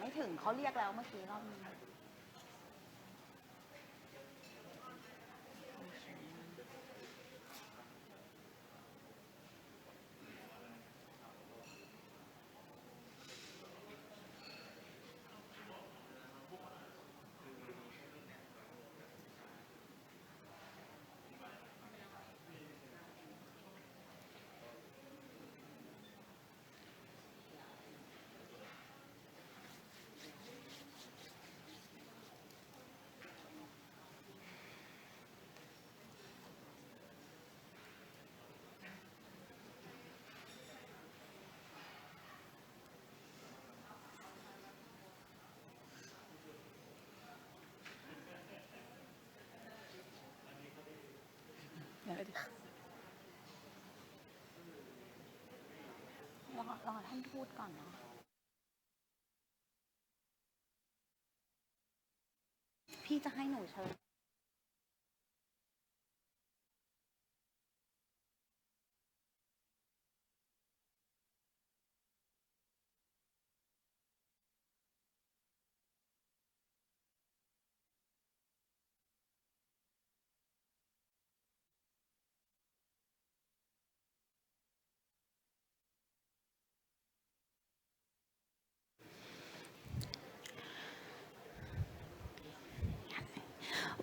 ไม่ถึงเขาเรียกแล้วเมื่อกี้รอบนึง รอท่านพูดก่อนเนาะพี่จะให้หนูเชิญ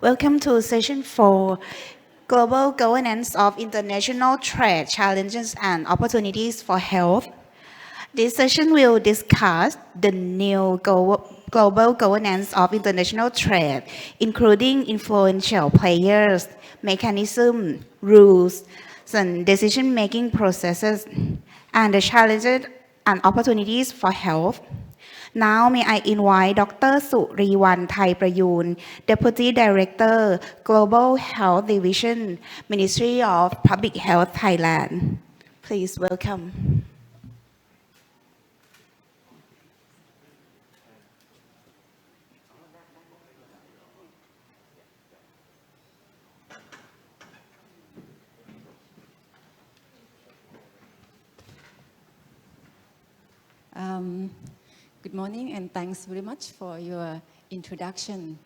Welcome to session 4, Global Governance of International Trade Challenges and Opportunities for Health. This session will discuss the new global governance of international trade, including influential players, mechanisms, rules, and decision-making processes, and the challenges and opportunities for health. Now, may I invite Dr. Suriwan Thai Prayun, Deputy Director, Global Health Division, Ministry of Public Health, Thailand. Please welcome. Good morning and thanks very much for your introduction.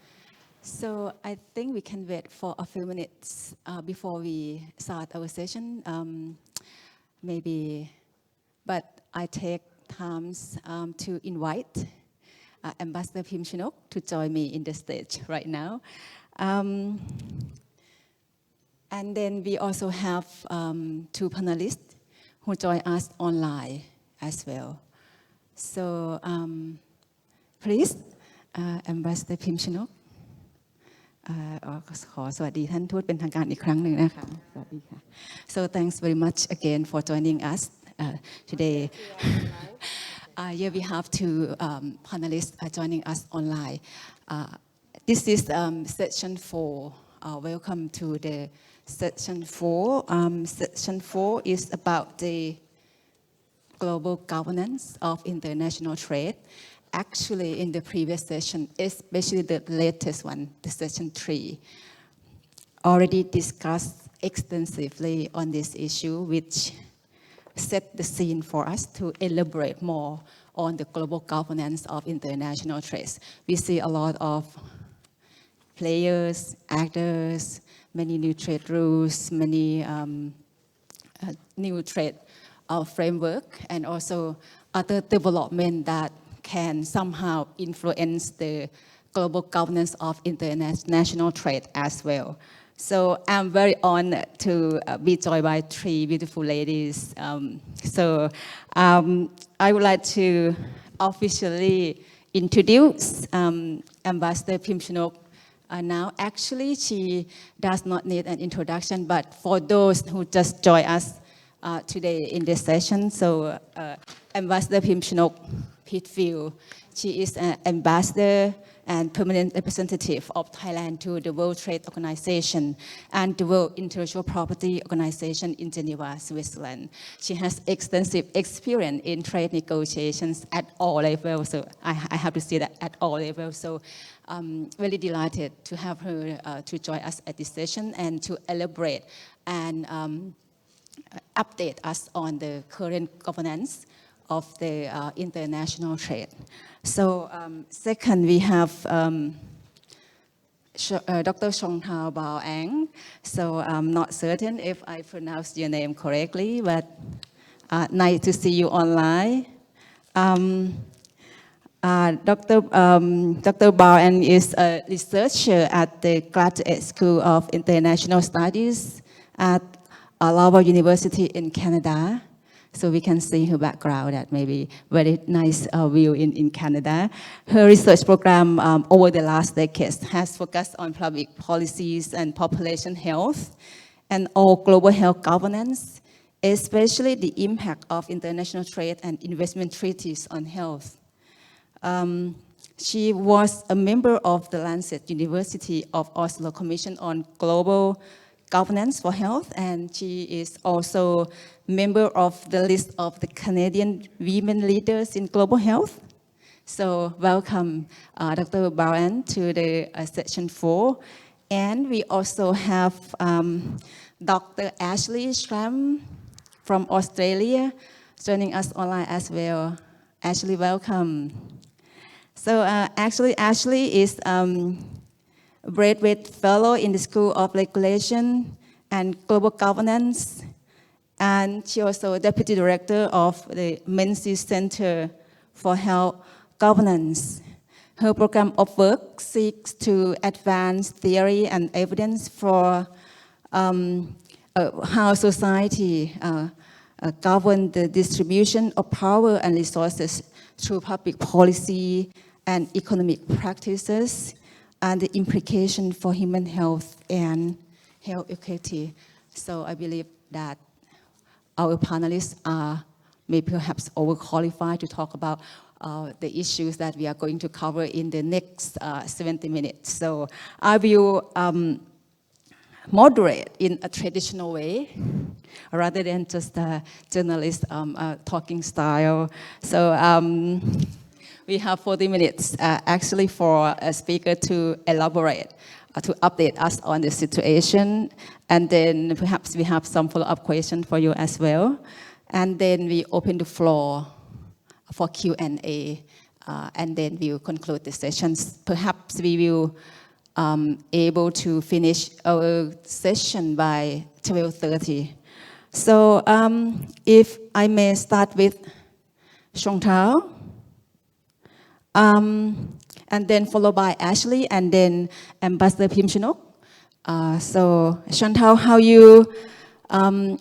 So I think we can wait for a few minutes before we start our session, maybe, but I take times to invite Ambassador Phim Chinok to join me in the stage right now. And then we also have 2 panelists who join us online as well. So please, Ambassador Phim Chinok ขอสวัสดีท่านทูตเป็นทางการอีกครั้งหนึ่งนะคะสวัสดีค่ะ So thanks very much again for joining us today. Here we have 2 panelists joining us online. This is session 4. Welcome to the session 4. Session 4 is about the global governance of international trade. Actually, in the previous session, especially the latest one, the session 3, already discussed extensively on this issue, which set the scene for us to elaborate more on the global governance of international trade. We see a lot of players, actors, many new trade rules, many new trade framework, and also other development that can somehow influence the global governance of international trade as well. So I'm very honored to be joined by 3 beautiful ladies. I would like to officially introduce Ambassador Phim Chinok. Now, actually, she does not need an introduction, but for those who just joined us today in this session, so Ambassador Phim Chinok Pitfield, she is an ambassador and permanent representative of Thailand to the World Trade Organization and the World Intellectual Property Organization in Geneva, Switzerland. She has extensive experience in trade negotiations at all levels, so I have to say that at all levels. So I'm really delighted to have her to join us at this session and to elaborate and update us on the current governance of the international trade. So second, we have Dr. Chong Thao Bao Ang. So I'm not certain if I pronounced your name correctly, but nice to see you online. Dr. Bao Ang is a researcher at the Graduate School of International Studies at Laval University in Canada. So we can see her background, that maybe very nice view in Canada. Her research program over the last decades has focused on public policies and population health and all global health governance, especially the impact of international trade and investment treaties on health. She was a member of the Lancet University of Oslo Commission on Global Governance for Health, and she is also member of the list of the Canadian women leaders in global health. So welcome, Dr. Bao to the session 4. And we also have Dr. Ashley Schramm from Australia joining us online as well. Ashley, welcome. So actually, Ashley is Braithwaite Fellow in the School of Regulation and Global Governance, and she also Deputy Director of the Menzies Center for Health Governance. Her program of work seeks to advance theory and evidence for how society govern the distribution of power and resources through public policy and economic practices, and the implication for human health and health equity. So I believe that our panelists are maybe perhaps overqualified to talk about the issues that we are going to cover in the next 70 minutes. So I will moderate in a traditional way, rather than just a journalist talking style. So we have 40 minutes actually for a speaker to elaborate, to update us on the situation. And then perhaps we have some follow-up questions for you as well. And then we open the floor for Q&A. And then we'll conclude the sessions. Perhaps we will able to finish our session by 12:30. So if I may start with Chong Thao. And then followed by Ashley, and then Ambassador Phim Chinok. So Chong Thao, how you, I'm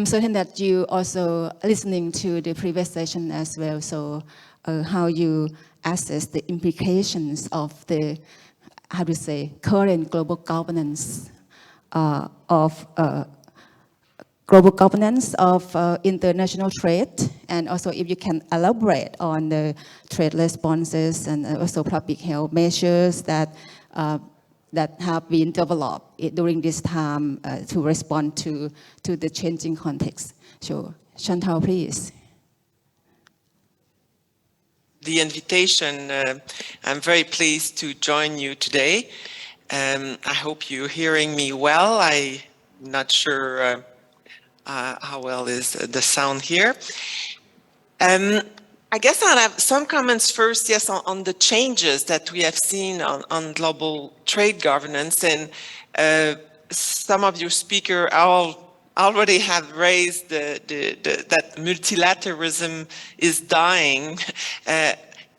certain that you also listening to the previous session as well, so how you assess the implications of the, how to say, current global governance of international trade, and also if you can elaborate on the trade responses and also public health measures that that have been developed during this time to respond to the changing context. So, Chong Thao, please. The invitation. I'm very pleased to join you today. I hope you're hearing me well. I'm not sure how well is the sound here. I guess I'll have some comments first, yes, on the changes that we have seen on global trade governance. And some of your speakers already have raised that multilateralism is dying.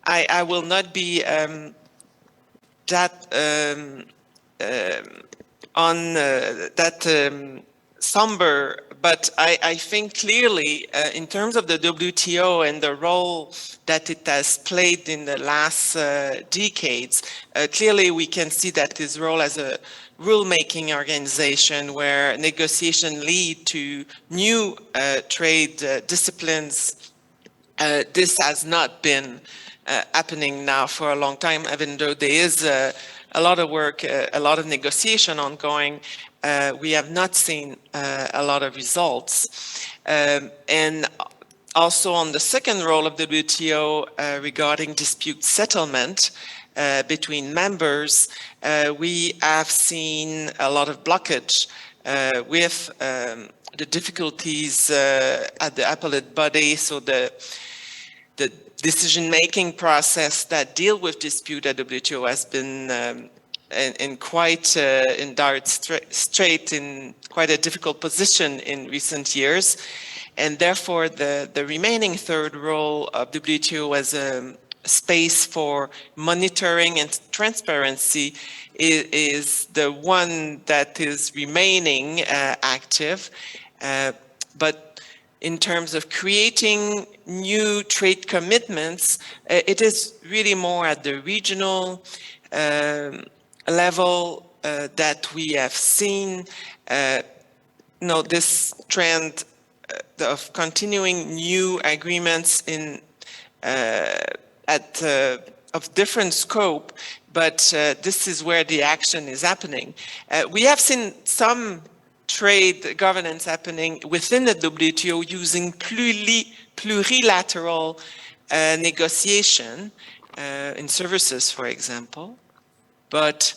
I will not be somber, but I think clearly in terms of the WTO and the role that it has played in the last decades, clearly we can see that its role as a rule-making organization where negotiation lead to new trade disciplines. This has not been happening now for a long time, even though there is a lot of work, a lot of negotiation ongoing. We have not seen a lot of results. And also on the second role of the WTO regarding dispute settlement between members, we have seen a lot of blockage with the difficulties at the appellate body, so the decision-making process that deal with dispute at WTO has been in quite in dire strait, in quite a difficult position in recent years. And therefore, the remaining third role of WTO as a space for monitoring and transparency is the one that is remaining active. But in terms of creating new trade commitments, it is really more at the regional level that we have seen this trend of continuing new agreements in of different scope, but this is where the action is happening. We have seen some trade governance happening within the WTO using plurilateral negotiation in services, for example, but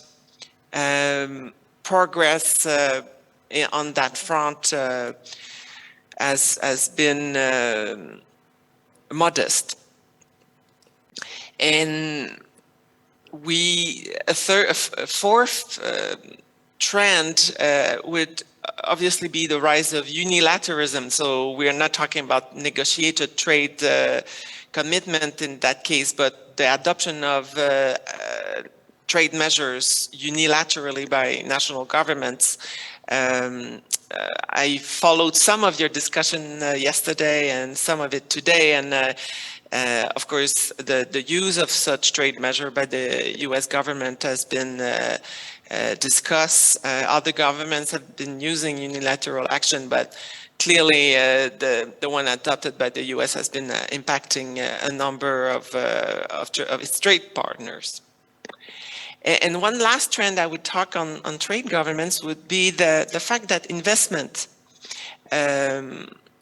progress on that front has been modest. And a fourth trend would obviously be the rise of unilateralism. So we're not talking about negotiated trade commitment in that case, but the adoption of trade measures unilaterally by national governments. I followed some of your discussion yesterday and some of it today, and of course, the use of such trade measure by the U.S. government has been discussed. Other governments have been using unilateral action, but clearly the one adopted by the U.S. has been impacting a number of its trade partners. And one last trend I would talk on trade governments would be the fact that investment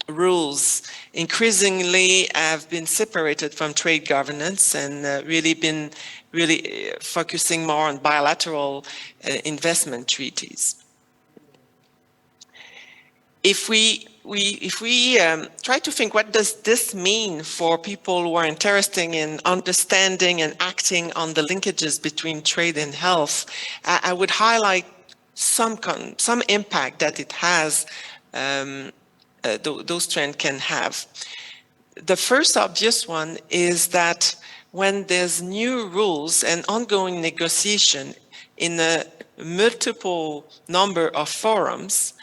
rules increasingly have been separated from trade governance and really focusing more on bilateral investment treaties. If we try to think, what does this mean for people who are interested in understanding and acting on the linkages between trade and health, I would highlight some impact that it has, those trends can have. The first obvious one is that when there's new rules and ongoing negotiation in a multiple number of forums,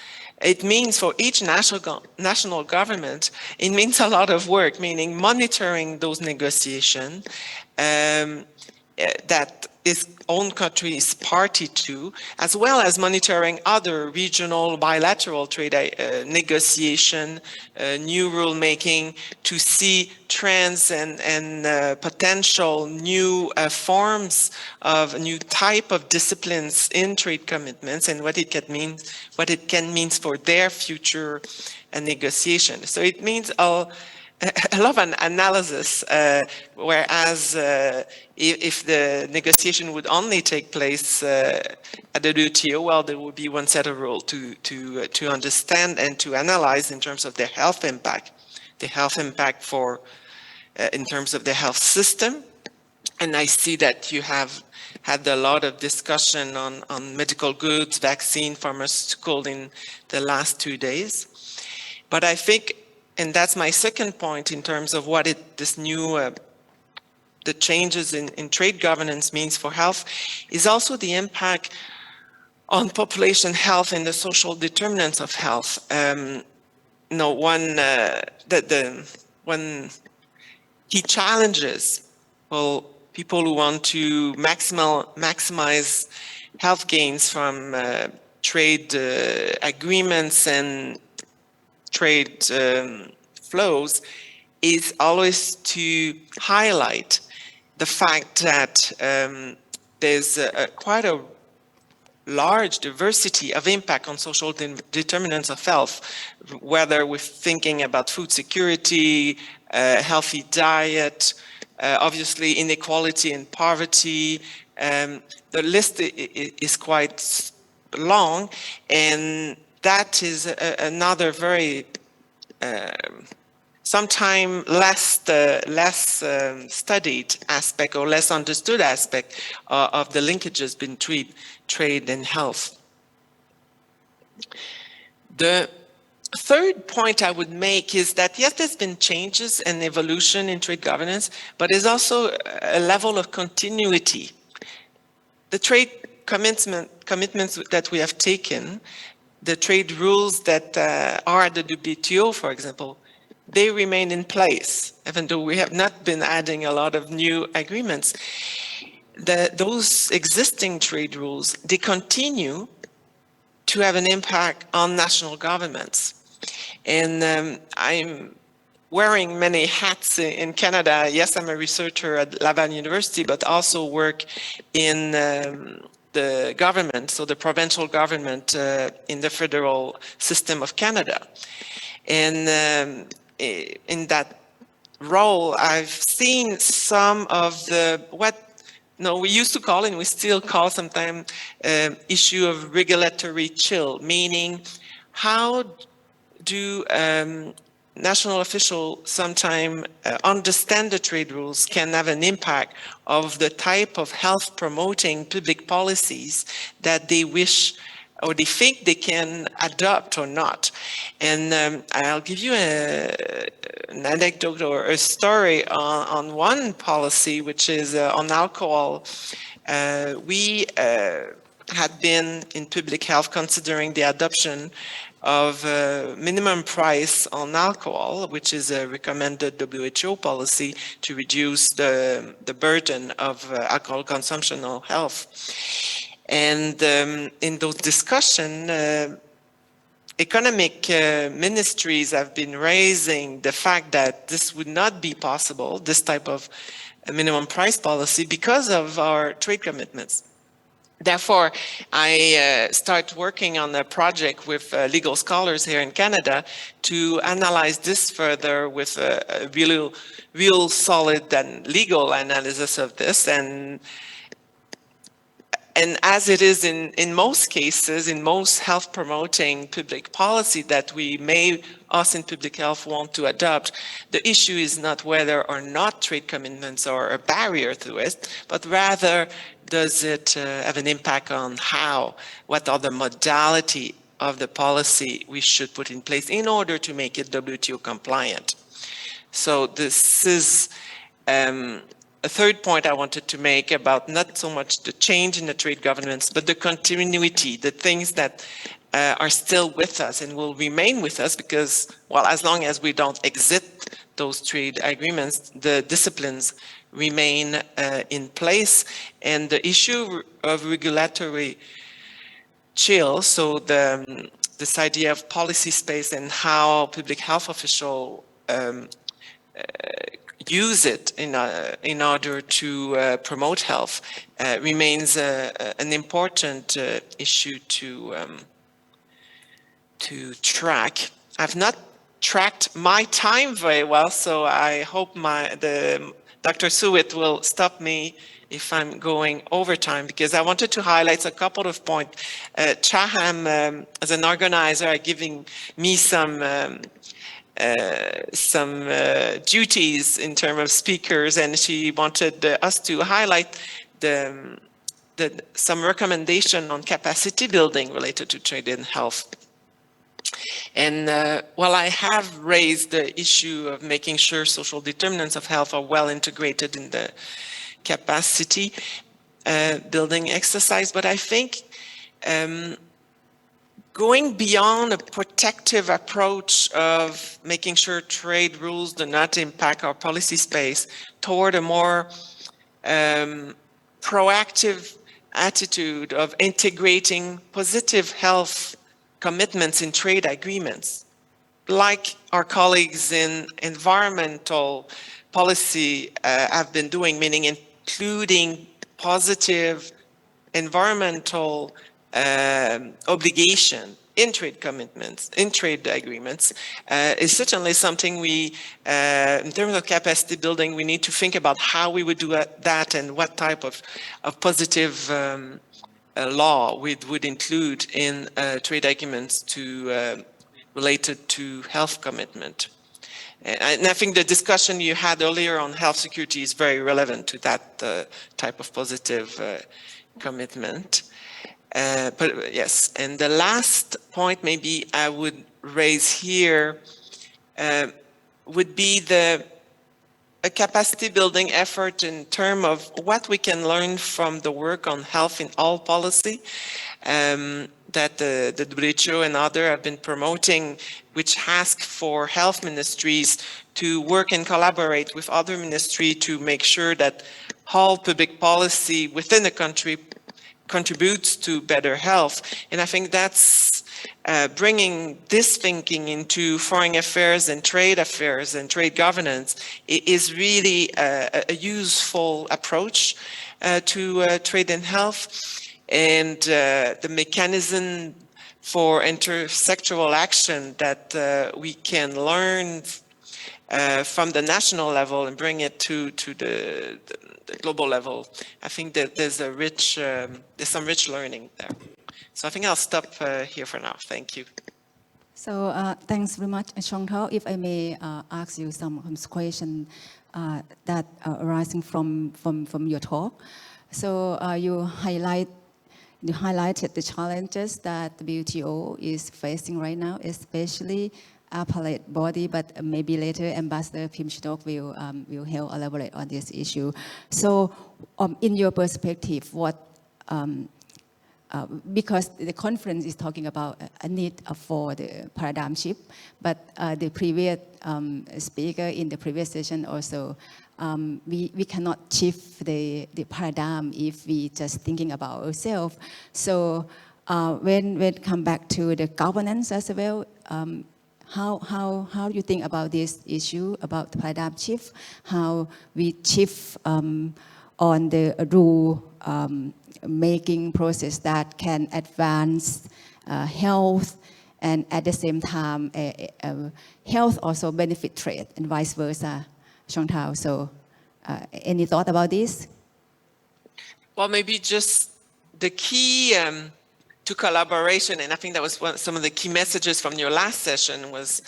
it means for each national government, it means a lot of work, meaning monitoring those negotiations that its own country is party to, as well as monitoring other regional bilateral trade negotiation, new rulemaking, to see trends and potential new forms of new type of disciplines in trade commitments and what it can mean for their future negotiation. So it means a lot of analysis, whereas if the negotiation would only take place at the WTO, well, there would be one set of rules to understand and to analyze in terms of their health impact, for in terms of the health system. And I see that you have had a lot of discussion on medical goods, vaccine, pharmaceutical in the last 2 days. But I think, and that's my second point in terms of what this new, the changes in trade governance means for health, is also the impact on population health and the social determinants of health. One key challenges for people who want to maximize health gains from trade agreements and trade flows is always to highlight the fact that there's quite a large diversity of impact on social determinants of health, whether we're thinking about food security, healthy diet, obviously inequality and poverty. The list is quite long, and that is another very sometimes less studied aspect or less understood aspect of the linkages between trade and health. The third point I would make is that, yes, there's been changes and evolution in trade governance, but there's also a level of continuity. The trade commitments that we have taken, the trade rules that are at the WTO, for example, they remain in place, even though we have not been adding a lot of new agreements. Those existing trade rules, they continue to have an impact on national governments. And I'm wearing many hats in Canada. Yes, I'm a researcher at Laval University, but also work in the government, so the provincial government in the federal system of Canada. And in that role, I've seen some of we used to call, and we still call sometimes, issue of regulatory chill, meaning how do national officials sometimes understand the trade rules can have an impact of the type of health promoting public policies that they wish or they think they can adopt or not. And I'll give you an anecdote or a story on one policy, which is on alcohol. We had been in public health considering the adoption of minimum price on alcohol, which is a recommended WHO policy to reduce the burden of alcohol consumption on health. And in those discussions, economic ministries have been raising the fact that this would not be possible, this type of minimum price policy, because of our trade commitments. Therefore, I start working on a project with legal scholars here in Canada to analyze this further with a real solid and legal analysis of this. And as it is in most cases, in most health promoting public policy that us in public health want to adopt, the issue is not whether or not trade commitments are a barrier to it, but rather does it have an impact on what are the modality of the policy we should put in place in order to make it WTO compliant. So this is a third point I wanted to make about not so much the change in the trade governance, but the continuity, the things that are still with us and will remain with us because, well, as long as we don't exit those trade agreements, the disciplines remain in place. And the issue of regulatory chill, so this idea of policy space and how public health officials use it in order to promote health remains an important issue to track. I've not tracked my time very well, so I hope Dr. Suet will stop me if I'm going over time, because I wanted to highlight a couple of points. Chaham, as an organizer, are giving me some duties in terms of speakers, and she wanted us to highlight some recommendation on capacity building related to trade and health. And while I have raised the issue of making sure social determinants of health are well integrated in the capacity building exercise, but I think going beyond a protective approach of making sure trade rules do not impact our policy space toward a more proactive attitude of integrating positive health commitments in trade agreements, like our colleagues in environmental policy have been doing, meaning including positive environmental obligation in trade commitments, in trade agreements, is certainly something we, in terms of capacity building, we need to think about how we would do that and what type of positive law would include in trade agreements related to health commitment. And I think the discussion you had earlier on health security is very relevant to that type of positive commitment. But yes, and the last point maybe I would raise here would be a capacity building effort in terms of what we can learn from the work on health in all policy that the WHO and others have been promoting, which ask for health ministries to work and collaborate with other ministries to make sure that all public policy within the country contributes to better health. And I think that's bringing this thinking into foreign affairs and trade governance is really a useful approach to trade and health. And the mechanism for intersectoral action that we can learn from the national level and bring it to the global level. I think that there's some rich learning there. So I think I'll stop here for now. Thank you. So thanks very much, Chong Tao. If I may ask you some questions that are arising from your talk. So you highlighted the challenges that the WTO is facing right now, especially appellate body, but maybe later Ambassador Pim Chinook will help elaborate on this issue. So in your perspective, what because the conference is talking about a need for the paradigm shift, but the previous speaker in the previous session also, we cannot shift the paradigm if we just thinking about ourselves. So when we come back to the governance as well, how do you think about this issue about the paradigm shift? How we shift on the rule making process that can advance health, and at the same time health also benefit trade and vice versa, Chong Tao. So any thought about this? Well, maybe just the key to collaboration, and I think that was some of the key messages from your last session was,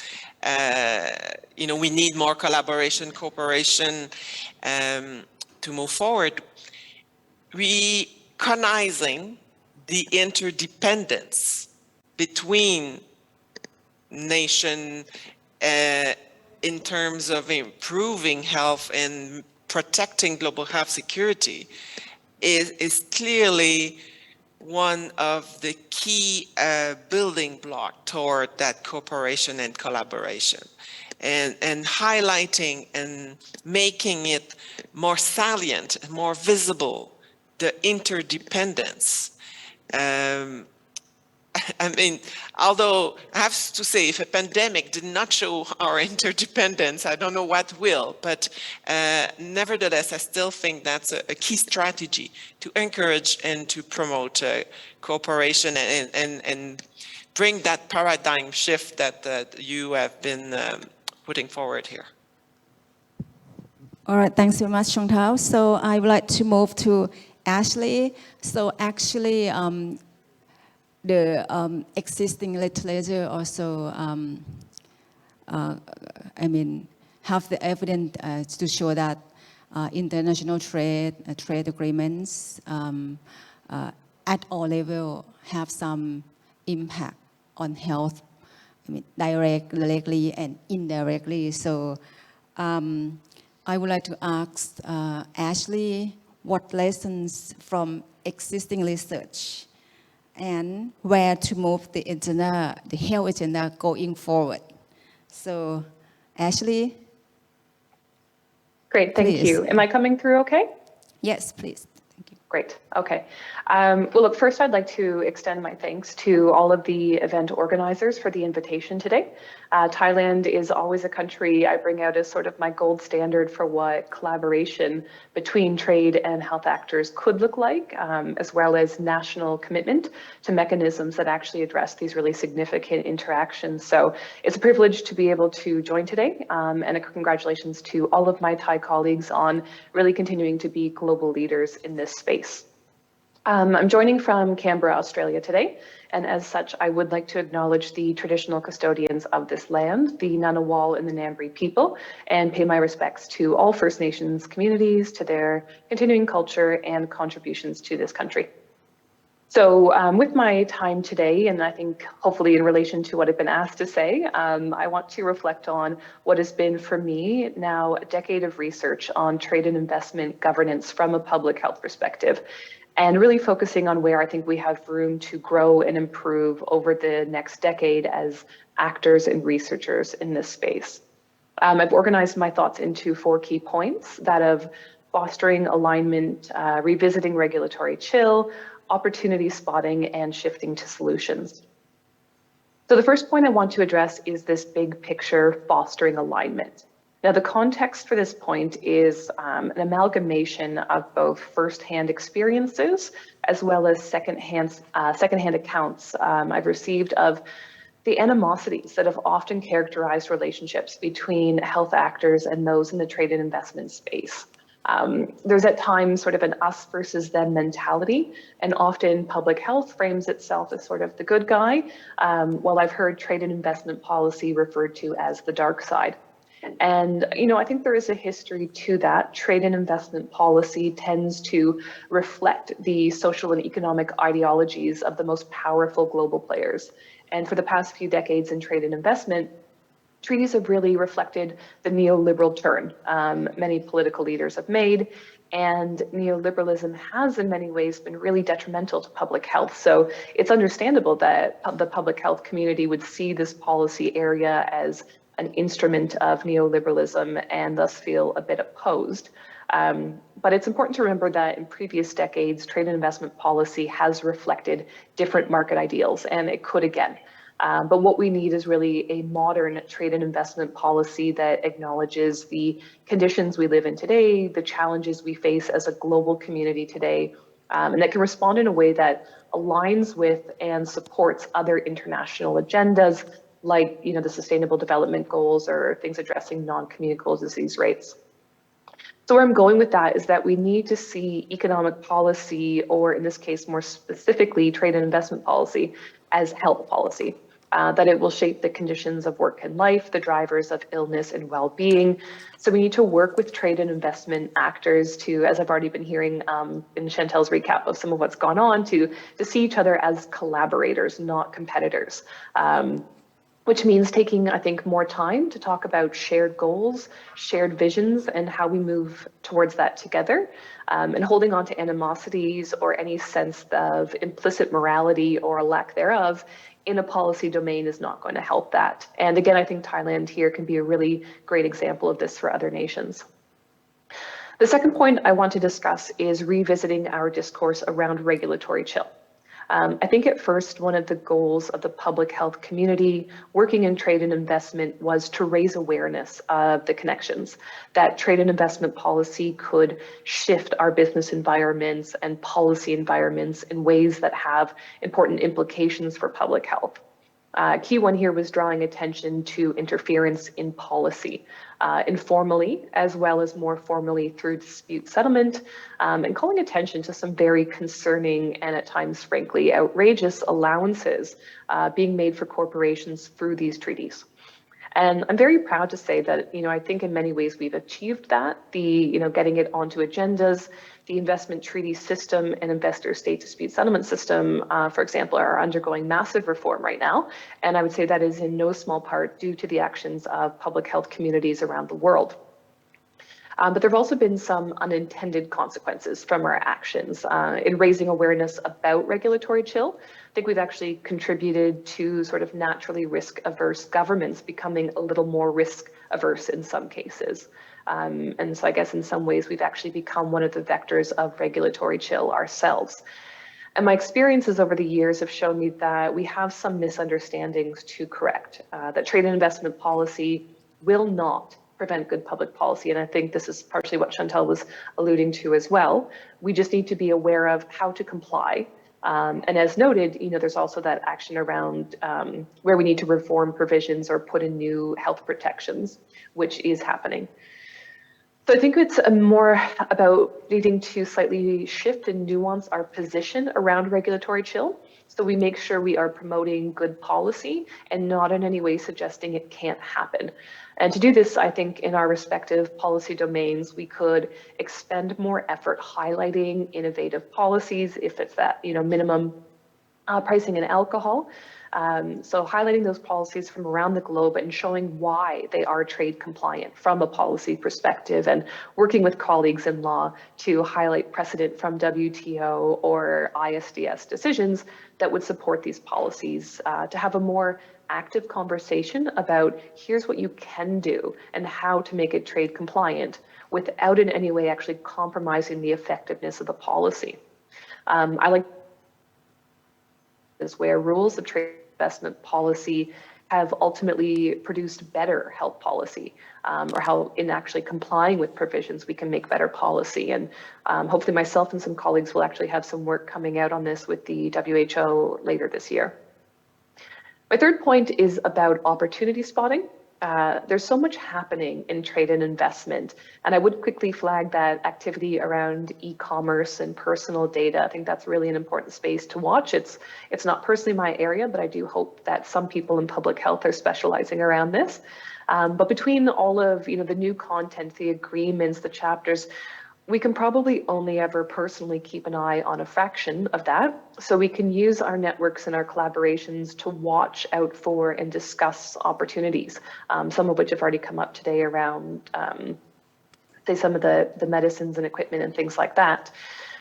we need more collaboration, cooperation to move forward. Recognizing the interdependence between nations in terms of improving health and protecting global health security is clearly one of the key building blocks toward that cooperation and collaboration. And highlighting and making it more salient, more visible, the interdependence. I mean, although I have to say, if a pandemic did not show our interdependence, I don't know what will. But nevertheless, I still think that's a key strategy to encourage and to promote cooperation and bring that paradigm shift that you have been putting forward here. All right, thanks very much, Chong Tao. So I would like to move to Ashley. So actually, the existing literature also, have the evidence to show that international trade agreements at all levels have some impact on health, directly and indirectly. So I would like to ask Ashley, what lessons from existing research and where to move the agenda, the health agenda going forward. So, Ashley? Great, thank you. Am I coming through okay? Yes, please. Thank you. Great, okay. Well, look, first I'd like to extend my thanks to all of the event organizers for the invitation today. Thailand is always a country I bring out as sort of my gold standard for what collaboration between trade and health actors could look like, as well as national commitment to mechanisms that actually address these really significant interactions. So it's a privilege to be able to join today, and a congratulations to all of my Thai colleagues on really continuing to be global leaders in this space. I'm joining from Canberra, Australia today, and as such, I would like to acknowledge the traditional custodians of this land, the Ngunnawal and the Ngambri people, and pay my respects to all First Nations communities, to their continuing culture and contributions to this country. So with my time today, and I think hopefully in relation to what I've been asked to say, I want to reflect on what has been for me now a decade of research on trade and investment governance from a public health perspective, and really focusing on where I think we have room to grow and improve over the next decade as actors and researchers in this space. I've organized my thoughts into 4 key points: that of fostering alignment, revisiting regulatory chill, opportunity spotting, and shifting to solutions. So the first point I want to address is this big picture fostering alignment. Now, the context for this point is an amalgamation of both firsthand experiences as well as secondhand accounts I've received of the animosities that have often characterized relationships between health actors and those in the trade and investment space. There's at times sort of an us versus them mentality, and often public health frames itself as sort of the good guy, while I've heard trade and investment policy referred to as the dark side. And, I think there is a history to that. Trade and investment policy tends to reflect the social and economic ideologies of the most powerful global players. And for the past few decades in trade and investment, treaties have really reflected the neoliberal turn many political leaders have made, and neoliberalism has in many ways been really detrimental to public health. So it's understandable that the public health community would see this policy area as an instrument of neoliberalism and thus feel a bit opposed. But it's important to remember that in previous decades, trade and investment policy has reflected different market ideals, and it could again. But what we need is really a modern trade and investment policy that acknowledges the conditions we live in today, the challenges we face as a global community today, and that can respond in a way that aligns with and supports other international agendas, like the Sustainable Development Goals or things addressing non-communicable disease rates. So where I'm going with that is that we need to see economic policy, or in this case, more specifically, trade and investment policy, as health policy. That it will shape the conditions of work and life, the drivers of illness and well-being. So we need to work with trade and investment actors to, as I've already been hearing in Chantel's recap of some of what's gone on, to see each other as collaborators, not competitors. Which means taking, I think, more time to talk about shared goals, shared visions, and how we move towards that together, and holding on to animosities or any sense of implicit morality or a lack thereof in a policy domain is not going to help that. And again, I think Thailand here can be a really great example of this for other nations. The second point I want to discuss is revisiting our discourse around regulatory chill. I think at first, one of the goals of the public health community working in trade and investment was to raise awareness of the connections that trade and investment policy could shift our business environments and policy environments in ways that have important implications for public health. Key one here was drawing attention to interference in policy, informally as well as more formally through dispute settlement, and calling attention to some very concerning and at times, frankly, outrageous allowances being made for corporations through these treaties. And I'm very proud to say that, I think in many ways we've achieved that, getting it onto agendas. The investment treaty system and investor state dispute settlement system, for example, are undergoing massive reform right now. And I would say that is in no small part due to the actions of public health communities around the world. But there have also been some unintended consequences from our actions in raising awareness about regulatory chill. I think we've actually contributed to sort of naturally risk-averse governments becoming a little more risk-averse in some cases. And so I guess in some ways we've actually become one of the vectors of regulatory chill ourselves. And my experiences over the years have shown me that we have some misunderstandings to correct, that trade and investment policy will not prevent good public policy. And I think this is partially what Chantel was alluding to as well. We just need to be aware of how to comply. And as noted, there's also that action around where we need to reform provisions or put in new health protections, which is happening. So I think it's more about needing to slightly shift and nuance our position around regulatory chill. So we make sure we are promoting good policy and not in any way suggesting it can't happen. And to do this, I think in our respective policy domains, we could expend more effort highlighting innovative policies, if it's that, minimum pricing in alcohol. So highlighting those policies from around the globe and showing why they are trade compliant from a policy perspective, and working with colleagues in law to highlight precedent from WTO or ISDS decisions that would support these policies, to have a more active conversation about here's what you can do and how to make it trade compliant without in any way actually compromising the effectiveness of the policy. I like is where rules of trade investment policy have ultimately produced better health policy, or how in actually complying with provisions we can make better policy. And hopefully myself and some colleagues will actually have some work coming out on this with the WHO later this year. My third point is about opportunity spotting. There's so much happening in trade and investment, and I would quickly flag that activity around e-commerce and personal data. I think that's really an important space to watch. It's not personally my area, but I do hope that some people in public health are specializing around this. But between all of the new content, the agreements, the chapters, we can probably only ever personally keep an eye on a fraction of that. So we can use our networks and our collaborations to watch out for and discuss opportunities, some of which have already come up today around, say, some of the medicines and equipment and things like that.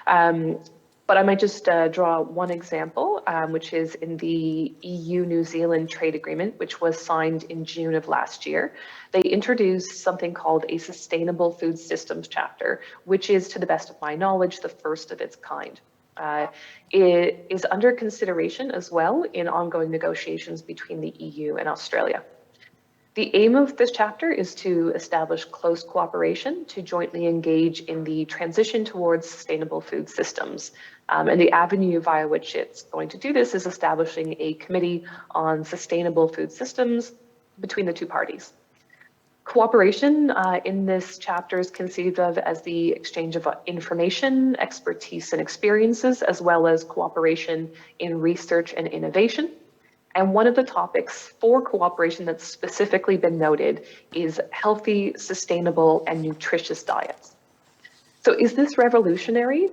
But I might just draw one example, which is in the EU-New Zealand trade agreement, which was signed in June of last year. They introduced something called a Sustainable Food Systems chapter, which is, to the best of my knowledge, the first of its kind. It is under consideration as well in ongoing negotiations between the EU and Australia. The aim of this chapter is to establish close cooperation to jointly engage in the transition towards sustainable food systems. And the avenue via which it's going to do this is establishing a committee on sustainable food systems between the two parties. Cooperation in this chapter is conceived of as the exchange of information, expertise, and experiences, as well as cooperation in research and innovation. And one of the topics for cooperation that's specifically been noted is healthy, sustainable, and nutritious diets. So is this revolutionary?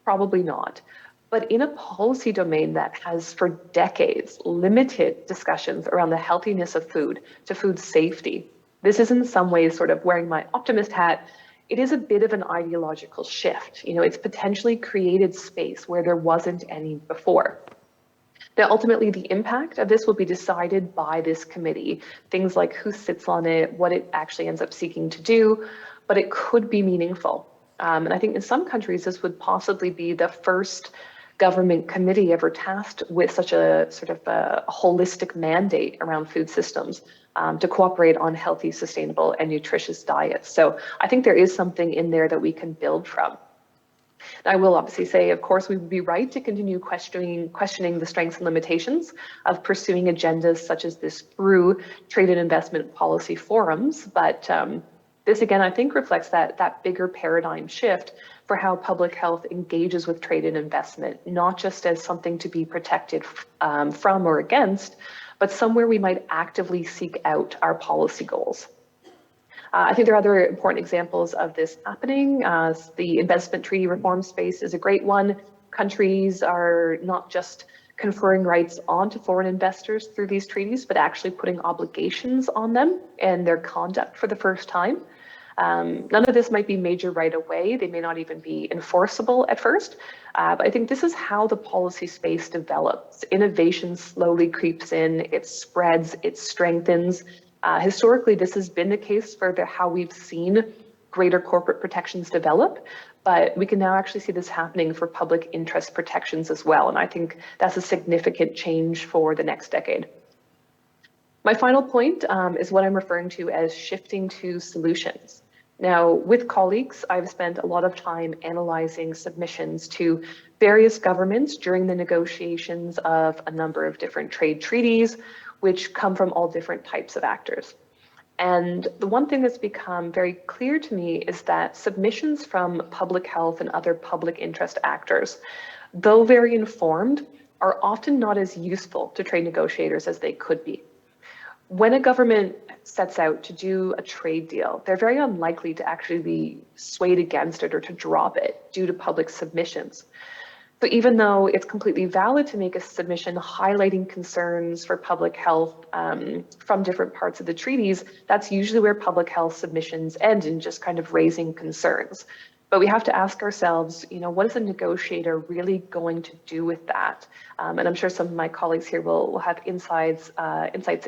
Probably not. But in a policy domain that has for decades limited discussions around the healthiness of food to food safety, this is in some ways sort of wearing my optimist hat. It is a bit of an ideological shift. It's potentially created space where there wasn't any before. Now, ultimately, the impact of this will be decided by this committee, things like who sits on it, what it actually ends up seeking to do, but it could be meaningful. And I think in some countries, this would possibly be the first government committee ever tasked with such a sort of a holistic mandate around food systems, to cooperate on healthy, sustainable, and nutritious diets. So I think there is something in there that we can build from. I will obviously say, of course, we would be right to continue questioning the strengths and limitations of pursuing agendas such as this through trade and investment policy forums. But this, again, I think reflects that bigger paradigm shift for how public health engages with trade and investment, not just as something to be protected from or against, but somewhere we might actively seek out our policy goals. I think there are other important examples of this happening. The investment treaty reform space is a great one. Countries are not just conferring rights onto foreign investors through these treaties, but actually putting obligations on them and their conduct for the first time. None of this might be major right away. They may not even be enforceable at first, but I think this is how the policy space develops. Innovation slowly creeps in, it spreads, it strengthens. Historically, this has been the case for how we've seen greater corporate protections develop, but we can now actually see this happening for public interest protections as well. And I think that's a significant change for the next decade. My final point is what I'm referring to as shifting to solutions. Now, with colleagues, I've spent a lot of time analyzing submissions to various governments during the negotiations of a number of different trade treaties, which come from all different types of actors. And the one thing that's become very clear to me is that submissions from public health and other public interest actors, though very informed, are often not as useful to trade negotiators as they could be. When a government sets out to do a trade deal, they're very unlikely to actually be swayed against it or to drop it due to public submissions. So even though it's completely valid to make a submission highlighting concerns for public health from different parts of the treaties, that's usually where public health submissions end in just kind of raising concerns. But we have to ask ourselves, what is a negotiator really going to do with that? And I'm sure some of my colleagues here will have insights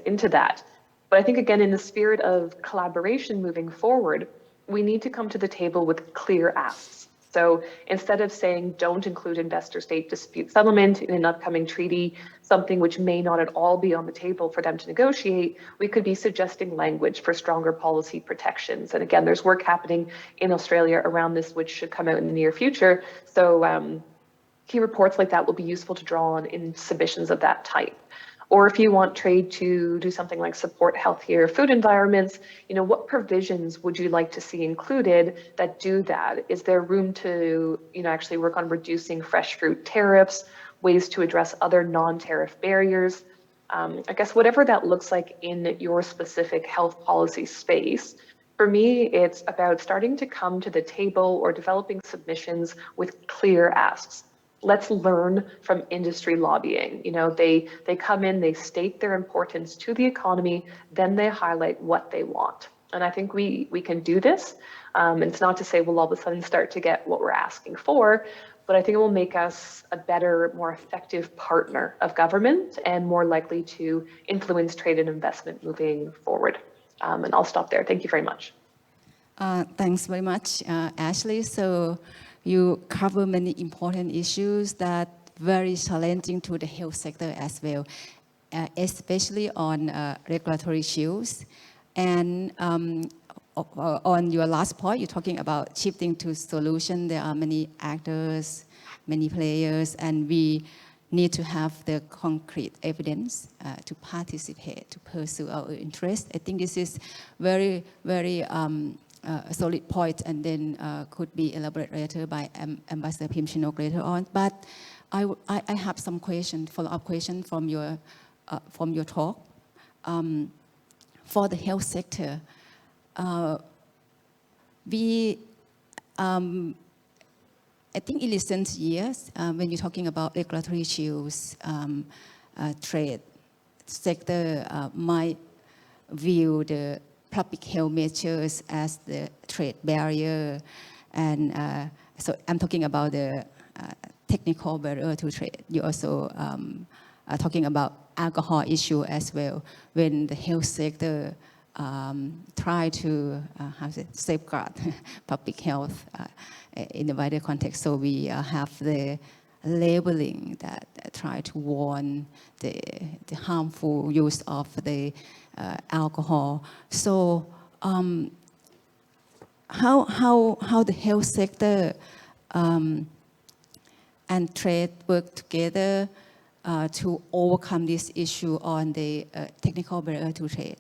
into that. But I think, again, in the spirit of collaboration moving forward, we need to come to the table with clear asks. So instead of saying don't include investor-state dispute settlement in an upcoming treaty, something which may not at all be on the table for them to negotiate, we could be suggesting language for stronger policy protections. And again, there's work happening in Australia around this, which should come out in the near future. So key reports like that will be useful to draw on in submissions of that type. Or if you want trade to do something like support healthier food environments, what provisions would you like to see included that do that? Is there room to, actually work on reducing fresh fruit tariffs, ways to address other non-tariff barriers? I guess whatever that looks like in your specific health policy space, for me, it's about starting to come to the table or developing submissions with clear asks. Let's learn from industry lobbying. They come in, they state their importance to the economy, then they highlight what they want. And I think we can do this. It's not to say we'll all of a sudden start to get what we're asking for, but I think it will make us a better, more effective partner of government and more likely to influence trade and investment moving forward. And I'll stop there. Thank you very much. Thanks very much, Ashley. So you cover many important issues that very challenging to the health sector as well, especially on regulatory issues. And on your last point, you're talking about shifting to solution. There are many actors, many players, and we need to have the concrete evidence to participate, to pursue our interest. I think this is very, very a solid point, and then could be elaborated later by Ambassador Pim Chinok later on. But I have some follow-up question from your talk. For the health sector, we, I think in recent years, when you're talking about regulatory issues, trade sector might view the public health measures as the trade barrier. And so I'm talking about the technical barrier to trade. You also are talking about alcohol issue as well. When the health sector try to safeguard public health in the wider context. So we have the labeling that try to warn the harmful use of the alcohol. So how the health sector and trade work together to overcome this issue on the technical barrier to trade.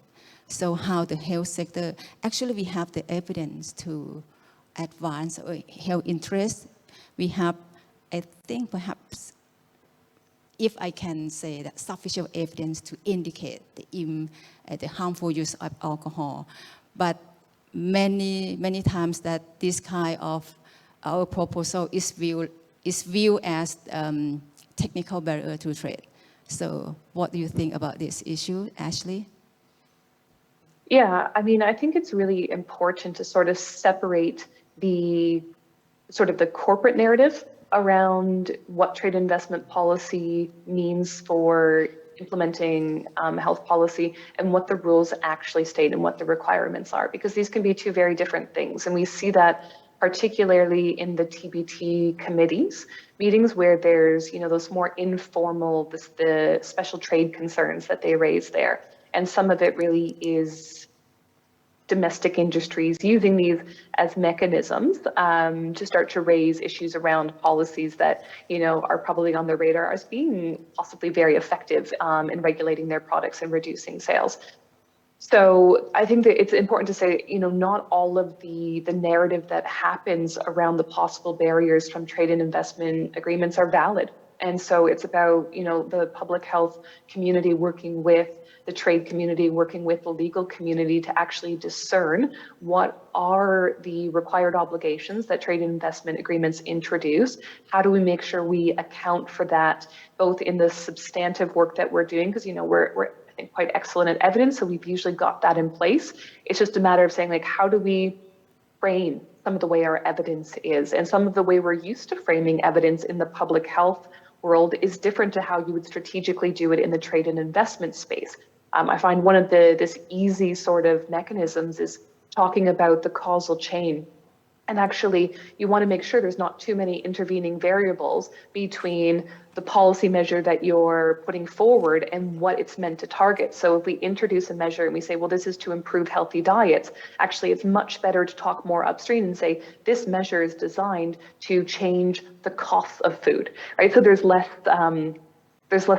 So how the health sector, actually we have the evidence to advance our health interests. We have, I think perhaps, if I can say that, sufficient evidence to indicate the harmful use of alcohol. But many times that this kind of our proposal is viewed as technical barrier to trade. So what do you think about this issue, Ashley? Yeah, I mean, I think it's really important to sort of separate the corporate narrative around what trade investment policy means for implementing health policy and what the rules actually state and what the requirements are, because these can be two very different things. And we see that particularly in the TBT committees, meetings where there's, those more informal, the special trade concerns that they raise there. And some of it really is domestic industries using these as mechanisms to start to raise issues around policies that, are probably on their radar as being possibly very effective in regulating their products and reducing sales. So I think that it's important to say, not all of the narrative that happens around the possible barriers from trade and investment agreements are valid. And so it's about, the public health community working with the trade community, working with the legal community to actually discern what are the required obligations that trade and investment agreements introduce. How do we make sure we account for that, both in the substantive work that we're doing, because, we're I think quite excellent at evidence, so we've usually got that in place. It's just a matter of saying, like, how do we frame some of the way our evidence is, and some of the way we're used to framing evidence in the public health world is different to how you would strategically do it in the trade and investment space. I find one of this easy sort of mechanisms is talking about the causal chain. And actually, you want to make sure there's not too many intervening variables between the policy measure that you're putting forward and what it's meant to target. So if we introduce a measure and we say, well, this is to improve healthy diets, actually, it's much better to talk more upstream and say, this measure is designed to change the cost of food, right? So there's less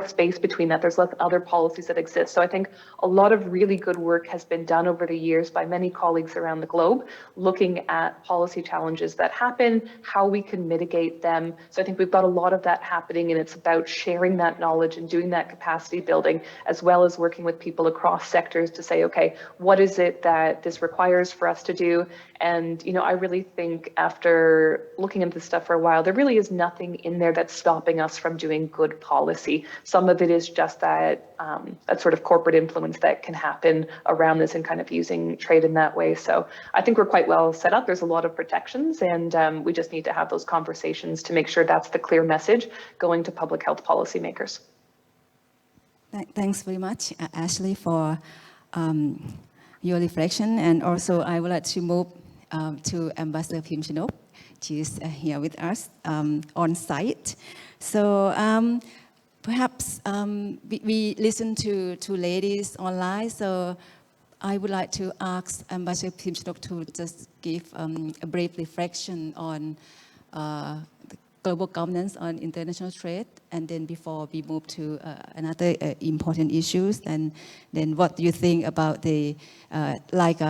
space between that. There's less other policies that exist. So I think a lot of really good work has been done over the years by many colleagues around the globe, looking at policy challenges that happen, how we can mitigate them. So I think we've got a lot of that happening, and it's about sharing that knowledge and doing that capacity building, as well as working with people across sectors to say, okay, what is it that this requires for us to do? And, I really think after looking into this stuff for a while, there really is nothing in there that's stopping us from doing good policy. Some of it is just that sort of corporate influence that can happen around this and kind of using trade in that way. So I think we're quite well set up. There's a lot of protections, and we just need to have those conversations to make sure that's the clear message going to public health policymakers. Thanks very much, Ashley, for your reflection. And also, I would like to move to Ambassador Pim Chanok. She's here with us on site. So perhaps we listen to ladies online. So I would like to ask Ambassador Pim Chanok to just give a brief reflection on global governance on international trade, and then before we move to another important issues, and then what do you think about the like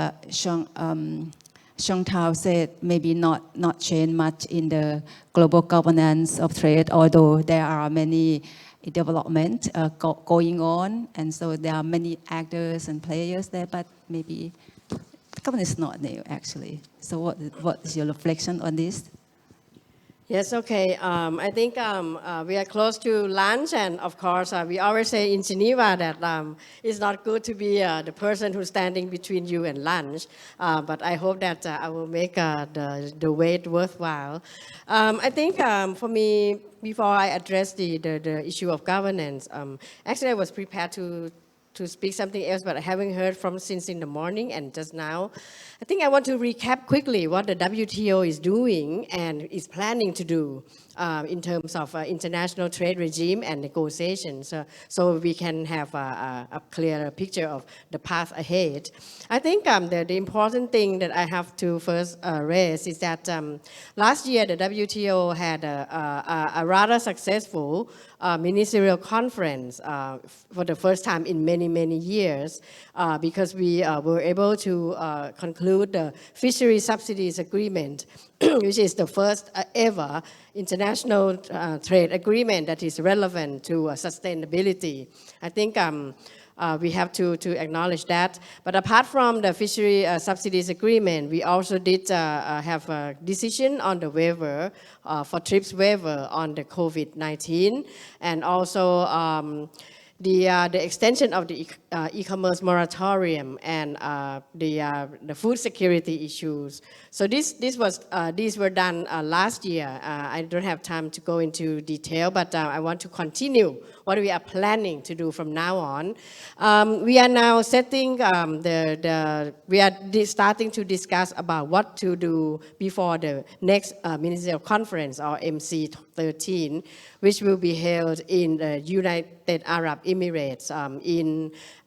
Chantal said, maybe not change much in the global governance of trade, although there are many development going on, and so there are many actors and players there, but maybe the governance is not new actually. So what is your reflection on this? Yes, okay. I think we are close to lunch, and of course, we always say in Geneva that it's not good to be the person who's standing between you and lunch, but I hope that I will make the wait worthwhile. I think for me, before I address the issue of governance, actually I was prepared to speak something else, but I haven't heard from since in the morning and just now. I think I want to recap quickly what the WTO is doing and is planning to do in terms of international trade regime and negotiations, so we can have a clearer picture of the path ahead. I think the important thing that I have to first raise is that last year the WTO had a rather successful ministerial conference for the first time in many years, because we were able to conclude the fishery subsidies agreement, which is the first ever international trade agreement that is relevant to sustainability. I think we have to acknowledge that. But apart from the fishery subsidies agreement, we also did have a decision on the waiver for TRIPS waiver on the COVID-19, and also the extension of the e-commerce moratorium and the food security issues. So these were done last year. I don't have time to go into detail, but I want to continue what we are planning to do from now on. We are now setting we are starting to discuss about what to do before the next ministerial conference, or MC13, which will be held in the United Arab Emirates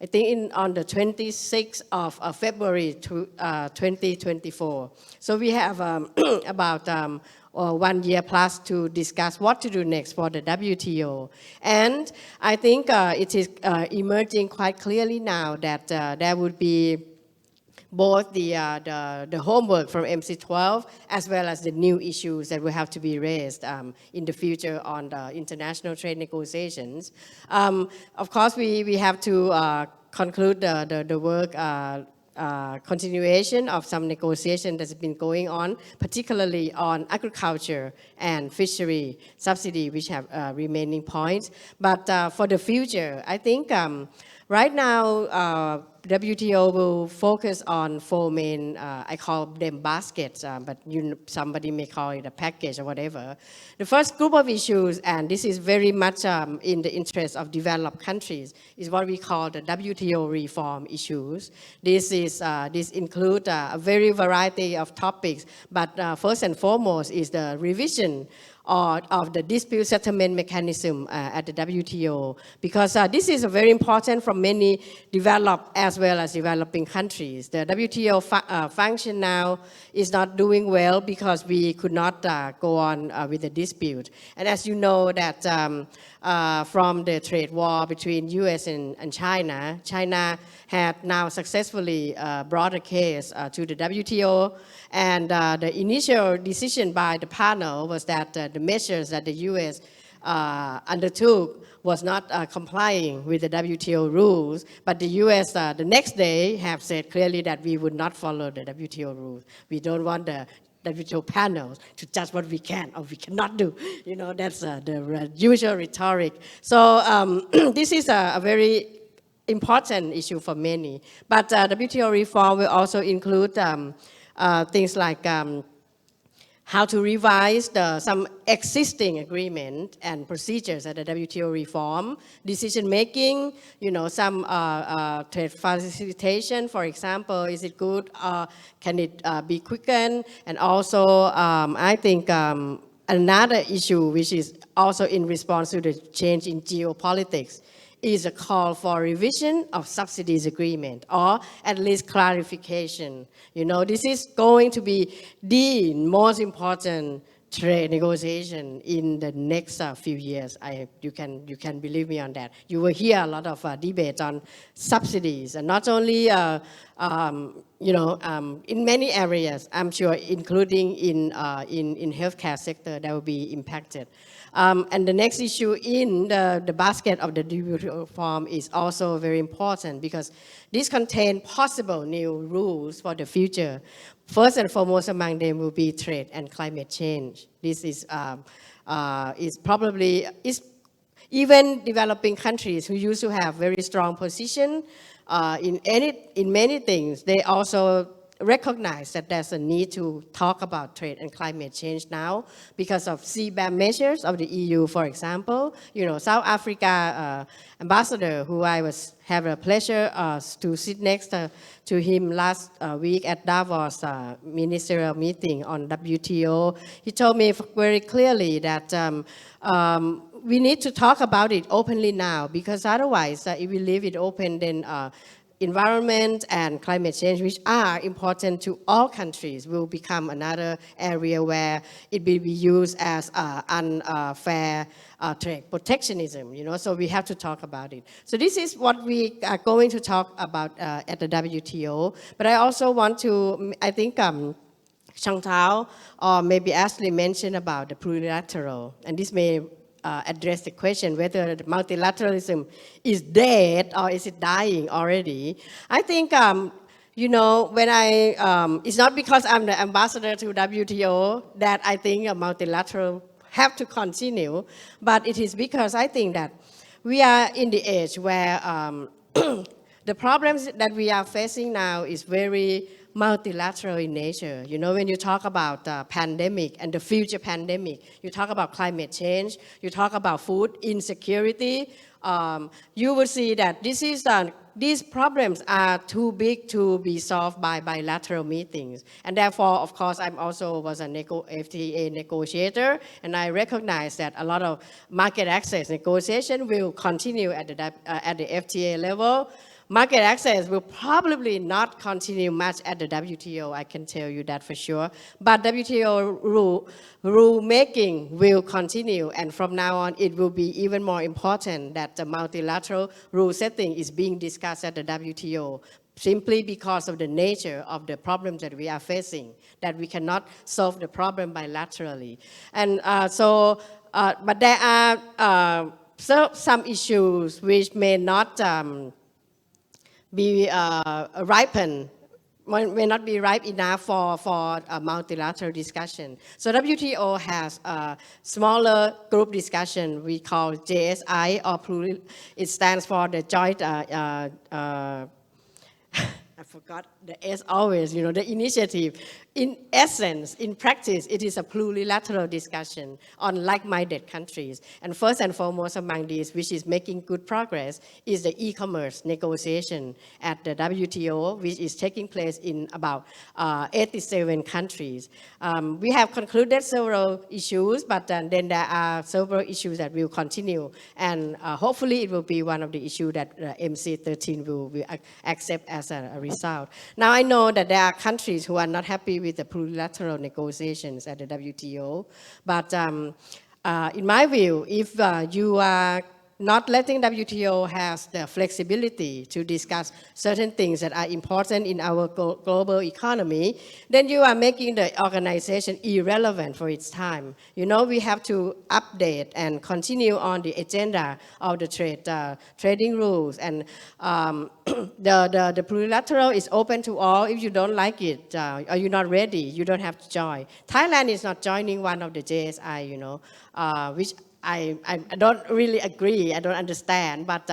I think on the 26th of February 2024. So we have about 1 year plus to discuss what to do next for the WTO. And I think it is emerging quite clearly now that there would be both the homework from MC12 as well as the new issues that will have to be raised in the future on the international trade negotiations. Of course, we have to conclude the work continuation of some negotiation that's been going on, particularly on agriculture and fishery subsidy, which have remaining points. But for the future, I think right now, WTO will focus on 4 main, I call them baskets, but somebody may call it a package or whatever. The first group of issues, and this is very much in the interest of developed countries, is what we call the WTO reform issues. This includes a very variety of topics, but first and foremost is the revision of the dispute settlement mechanism at the WTO, because this is very important for many developed as well as developing countries. The WTO function now is not doing well because we could not go on with the dispute. And as you know that from the trade war between US and China, China had now successfully brought a case to the WTO, and the initial decision by the panel was that the measures that the US undertook was not complying with the WTO rules, but the US the next day have said clearly that we would not follow the WTO rules. We don't want the WTO panels to judge what we can or we cannot do. You know, that's the usual rhetoric. So this is a very important issue for many. But WTO reform will also include things like how to revise some existing agreement and procedures at the WTO reform, decision making, you know, some trade facilitation, for example, is it good, can it be quickened? And also, I think another issue which is also in response to the change in geopolitics is a call for revision of subsidies agreement, or at least clarification. You know, this is going to be the most important trade negotiation in the next few years. You can believe me on that. You will hear a lot of debate on subsidies, and not only you know, in many areas, I'm sure, including in healthcare sector, that will be impacted. And the next issue in the basket of the WTO reform is also very important, because this contains possible new rules for the future. First and foremost among them will be trade and climate change. This is probably even developing countries who used to have very strong position in many things, they also recognize that there's a need to talk about trade and climate change now because of CBAM measures of the EU, for example. You know, South Africa ambassador, who I have a pleasure to sit next to him last week at Davos ministerial meeting on WTO, he told me very clearly that we need to talk about it openly now, because otherwise, if we leave it open, then environment and climate change, which are important to all countries, will become another area where it will be used as unfair trade protectionism. You know, so we have to talk about it. So this is what we are going to talk about at the WTO. But I also want to, I think Chantal or maybe Ashley mentioned about the plurilateral, and this may address the question whether the multilateralism is dead or is it dying already. I think, you know, when it's not because I'm the ambassador to WTO that I think a multilateral have to continue, but it is because I think that we are in the age where the problems that we are facing now is very multilateral in nature. You know, when you talk about pandemic and the future pandemic, you talk about climate change, you talk about food insecurity, you will see that these problems are too big to be solved by bilateral meetings. And therefore, of course, I also was a FTA negotiator, and I recognize that a lot of market access negotiation will continue at the FTA level. Market access will probably not continue much at the WTO, I can tell you that for sure. But WTO rule making will continue, and from now on, it will be even more important that the multilateral rule setting is being discussed at the WTO, simply because of the nature of the problems that we are facing, that we cannot solve the problem bilaterally. And but there are some issues which may not be ripened, may not be ripe enough for a multilateral discussion. So WTO has a smaller group discussion we call JSI, or it stands for the Joint I forgot the S always, the initiative. In essence, in practice, it is a plurilateral discussion on like-minded countries. And first and foremost among these, which is making good progress, is the e-commerce negotiation at the WTO, which is taking place in about 87 countries. We have concluded several issues, but then there are several issues that will continue. And hopefully it will be one of the issues that MC13 will accept as a result. Now I know that there are countries who are not happy with the plurilateral negotiations at the WTO, but in my view, if you are not letting WTO has the flexibility to discuss certain things that are important in our global economy, then you are making the organization irrelevant for its time. We have to update and continue on the agenda of the trading rules, and the plurilateral is open to all. If you don't like it, or you're not ready, you don't have to join. Thailand is not joining one of the JSI, which I don't really agree, I don't understand, but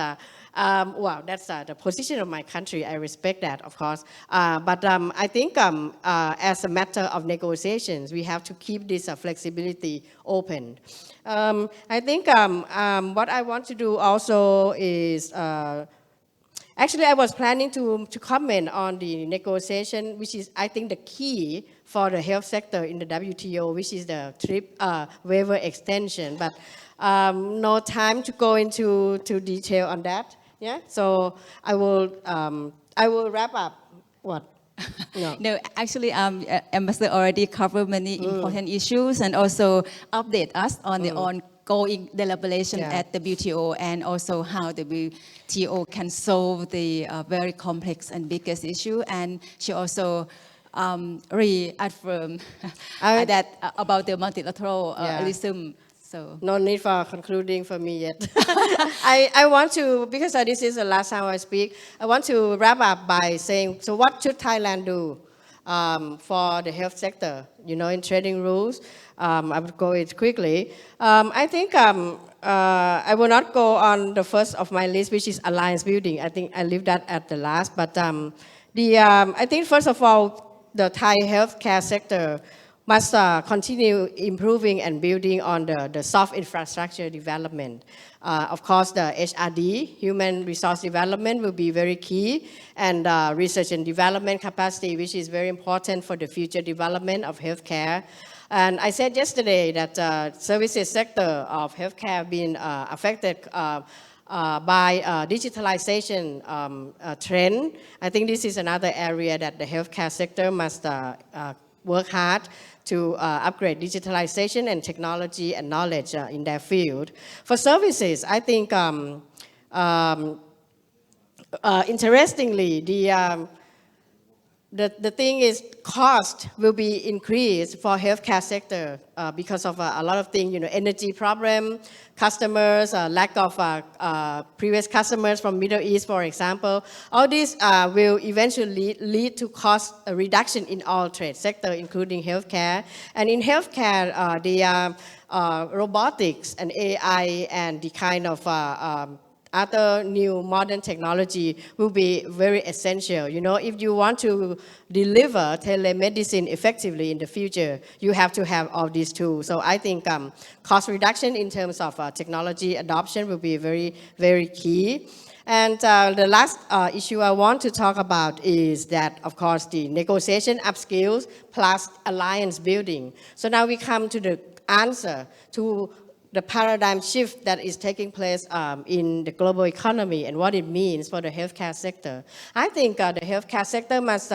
well, that's the position of my country. I respect that, of course. But I think as a matter of negotiations, we have to keep this flexibility open. I think what I want to do also is, actually I was planning to comment on the negotiation, which is I think the key for the health sector in the WTO, which is the TRIP waiver extension, but no time to go into detail on that. Yeah, so I will wrap up. What? No. No, actually, Ambassador already covered many important issues and also update us on the ongoing deliberation at the WTO, and also how the WTO can solve the very complex and biggest issue. And she also reaffirmed that about the multilateralism. So no need for concluding for me yet. I want to, because this is the last time I speak, I want to wrap up by saying, so what should Thailand do for the health sector, in trading rules? I will go it quickly. I think I will not go on the first of my list, which is alliance building. I think I leave that at the last. But I think first of all, the Thai healthcare sector must continue improving and building on the soft infrastructure development. Of course, the HRD, human resource development, will be very key, and research and development capacity, which is very important for the future development of healthcare. And I said yesterday that services sector of healthcare have been affected by digitalization trend. I think this is another area that the healthcare sector must work hard to upgrade digitalization and technology and knowledge in their field. For services, I think interestingly, the thing is cost will be increased for healthcare sector because of a lot of things, energy problem, customers, lack of previous customers from Middle East, for example. All this will eventually lead to cost reduction in all trade sector, including healthcare. And in healthcare, the robotics and AI and the kind of other new modern technology will be very essential. If you want to deliver telemedicine effectively in the future, you have to have all these tools. So I think cost reduction in terms of technology adoption will be very, very key. And the last issue I want to talk about is that, of course, the negotiation upskills plus alliance building. So now we come to the answer to the paradigm shift that is taking place in the global economy and what it means for the healthcare sector. I think the healthcare sector must,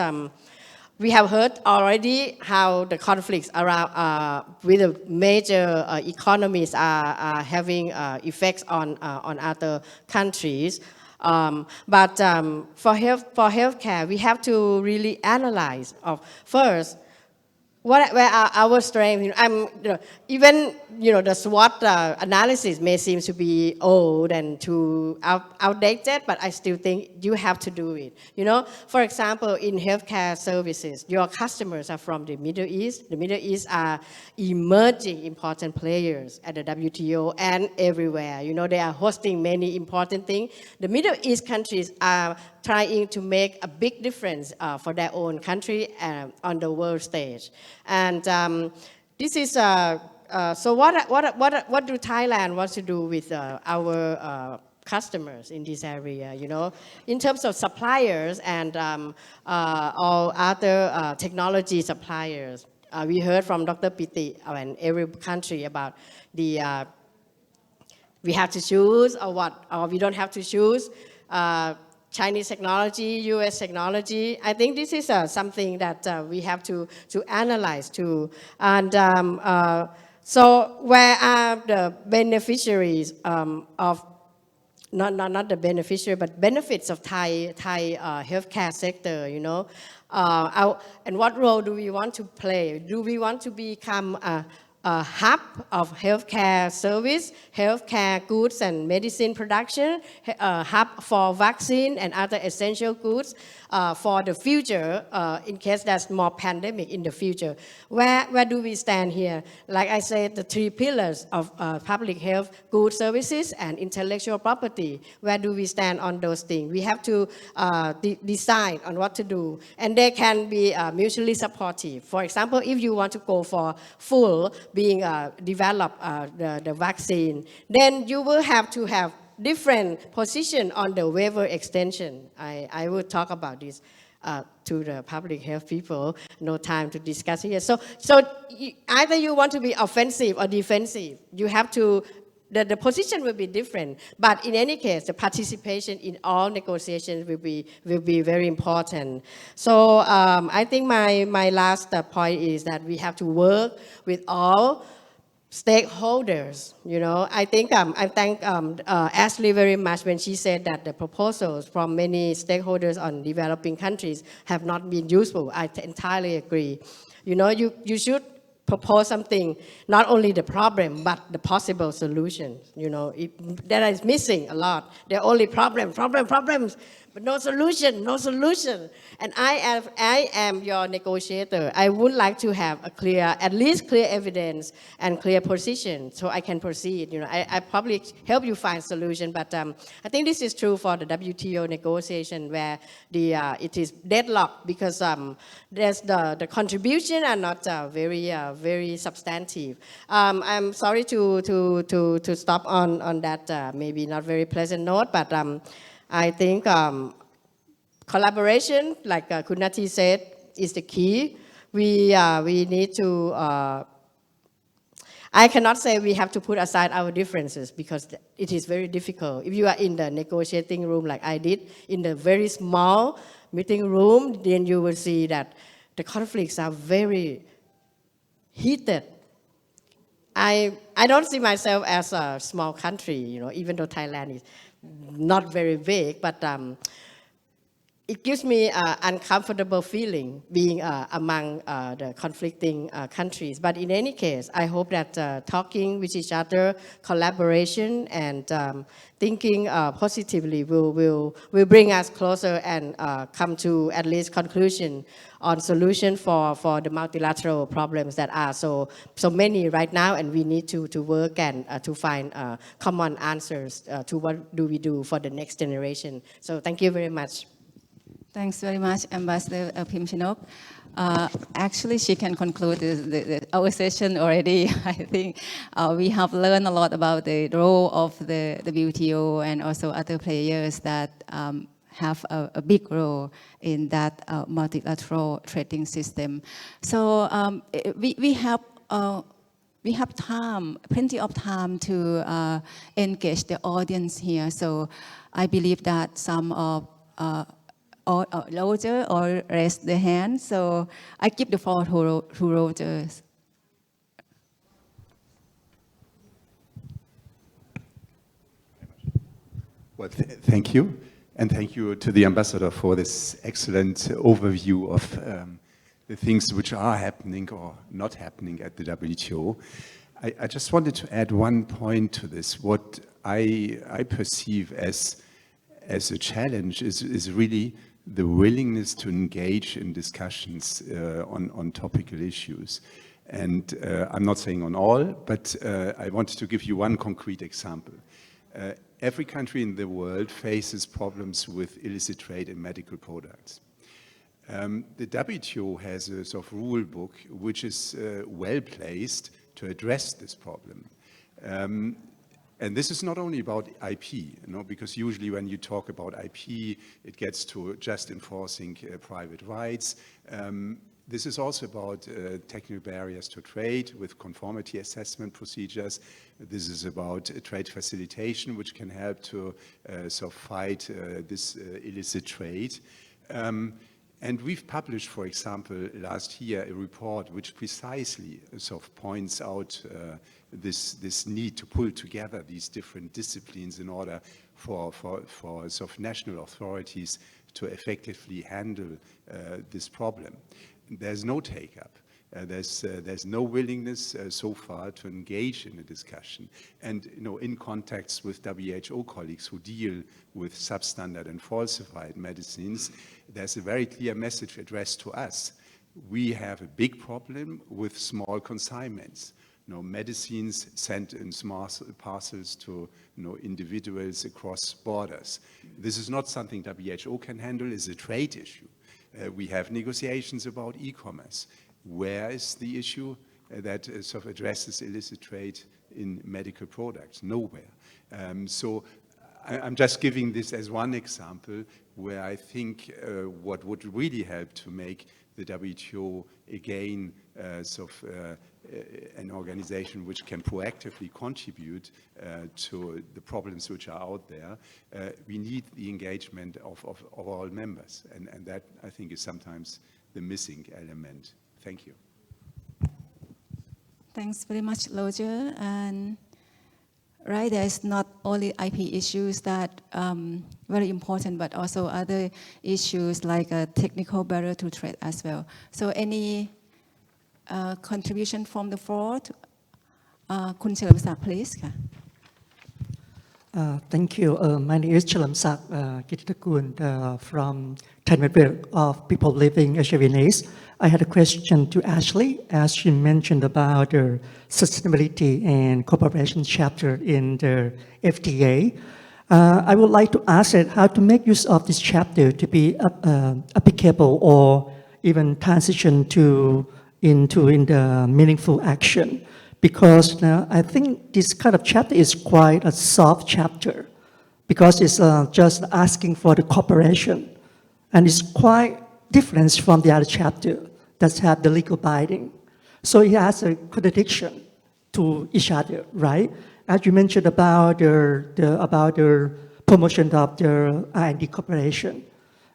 we have heard already how the conflicts around with the major economies are having effects on other countries. But for healthcare, we have to really analyze first, where are our strengths? Even the SWOT analysis may seem to be old and too outdated, but I still think you have to do it. For example, in healthcare services, your customers are from the Middle East. The Middle East are emerging important players at the WTO and everywhere. They are hosting many important things. The Middle East countries are trying to make a big difference for their own country on the world stage. And this is, so what do Thailand want to do with our customers in this area, in terms of suppliers and all other technology suppliers. We heard from Dr. Piti and every country about the, we have to choose or we don't have to choose. Chinese technology, US technology. I think this is something that we have to analyze too. And so where are the beneficiaries of, not the beneficiary, but benefits of Thai healthcare sector, and what role do we want to play? Do we want to become a hub of healthcare service, healthcare goods and medicine production, a hub for vaccine and other essential goods for the future, in case there's more pandemic in the future. Where do we stand here? Like I said, the 3 pillars of public health, good services, and intellectual property. Where do we stand on those things? We have to decide on what to do, and they can be mutually supportive. For example, if you want to go for full being develop the vaccine, then you will have to have different position on the waiver extension. I will talk about this to the public health people. No time to discuss here. So either you want to be offensive or defensive. You have to. The position will be different, but in any case, the participation in all negotiations will be very important. So I think my last point is that we have to work with all stakeholders. I think I thank Ashley very much when she said that the proposals from many stakeholders on developing countries have not been useful. I entirely agree. You should propose something, not only the problem, but the possible solution. That is missing a lot. There are only problems, but no solution. And I am your negotiator. I would like to have at least clear evidence and clear position so I can proceed. I probably help you find solution, but I think this is true for the WTO negotiation where it is deadlocked because there's the contribution are not very substantive. I'm sorry to stop on that maybe not very pleasant note, but I think collaboration, like Kunati said, is the key. We need to, I cannot say we have to put aside our differences because it is very difficult. If you are in the negotiating room like I did, in the very small meeting room, then you will see that the conflicts are very heated. I don't see myself as a small country, even though Thailand is not very big, but it gives me an uncomfortable feeling being among the conflicting countries. But in any case, I hope that talking with each other, collaboration, and thinking positively will bring us closer and come to at least conclusion on solution for the multilateral problems that are so many right now, and we need to work and to find common answers to what do we do for the next generation. So thank you very much. Thanks very much, Ambassador Pim Chinok. Actually, she can conclude our session already. I think we have learned a lot about the role of the WTO and also other players that have a big role in that multilateral trading system. So we have we have time, plenty of time to engage the audience here. So I believe that some of Roger or raise the hand. So I give the floor to Roger. Well, thank you. And thank you to the ambassador for this excellent overview of the things which are happening or not happening at the WTO. I just wanted to add one point to this. What I perceive as a challenge is really the willingness to engage in discussions on topical issues. And I'm not saying on all, but I wanted to give you one concrete example. Every country in the world faces problems with illicit trade in medical products. The WTO has a sort of rule book which is well placed to address this problem. And this is not only about IP, because usually when you talk about IP, it gets to just enforcing private rights. This is also about technical barriers to trade with conformity assessment procedures. This is about trade facilitation, which can help to sort of fight this illicit trade. And we've published, for example, last year a report which precisely sort of points out this need to pull together these different disciplines in order for sort of national authorities to effectively handle this problem. There's no take-up. There's no willingness so far to engage in a discussion. And in contacts with WHO colleagues who deal with substandard and falsified medicines, there's a very clear message addressed to us. We have a big problem with small consignments. Medicines sent in small parcels to individuals across borders. This is not something WHO can handle. It's a trade issue. We have negotiations about e-commerce. Where is the issue that sort of addresses illicit trade in medical products? Nowhere. So I'm just giving this as one example where I think what would really help to make the WTO again sort of an organization which can proactively contribute to the problems which are out there. We need the engagement of all members, and that I think is sometimes the missing element. Thank you. Thanks very much, Roger. And right, there's not only IP issues that very important, but also other issues like a technical barrier to trade as well. So any contribution from the floor? Kun Chalamsak, please. Thank you. My name is Chalamsak Kittakun from Thai Network of People Living HIV and AIDS. I had a question to Ashley, as she mentioned about the sustainability and cooperation chapter in the FTA. I would like to ask it how to make use of this chapter to be applicable or even transition into the meaningful action. Because I think this kind of chapter is quite a soft chapter because it's just asking for the cooperation. And it's quite different from the other chapter that have the legal binding. So it has a contradiction to each other, right? As you mentioned about the promotion of the R&D cooperation.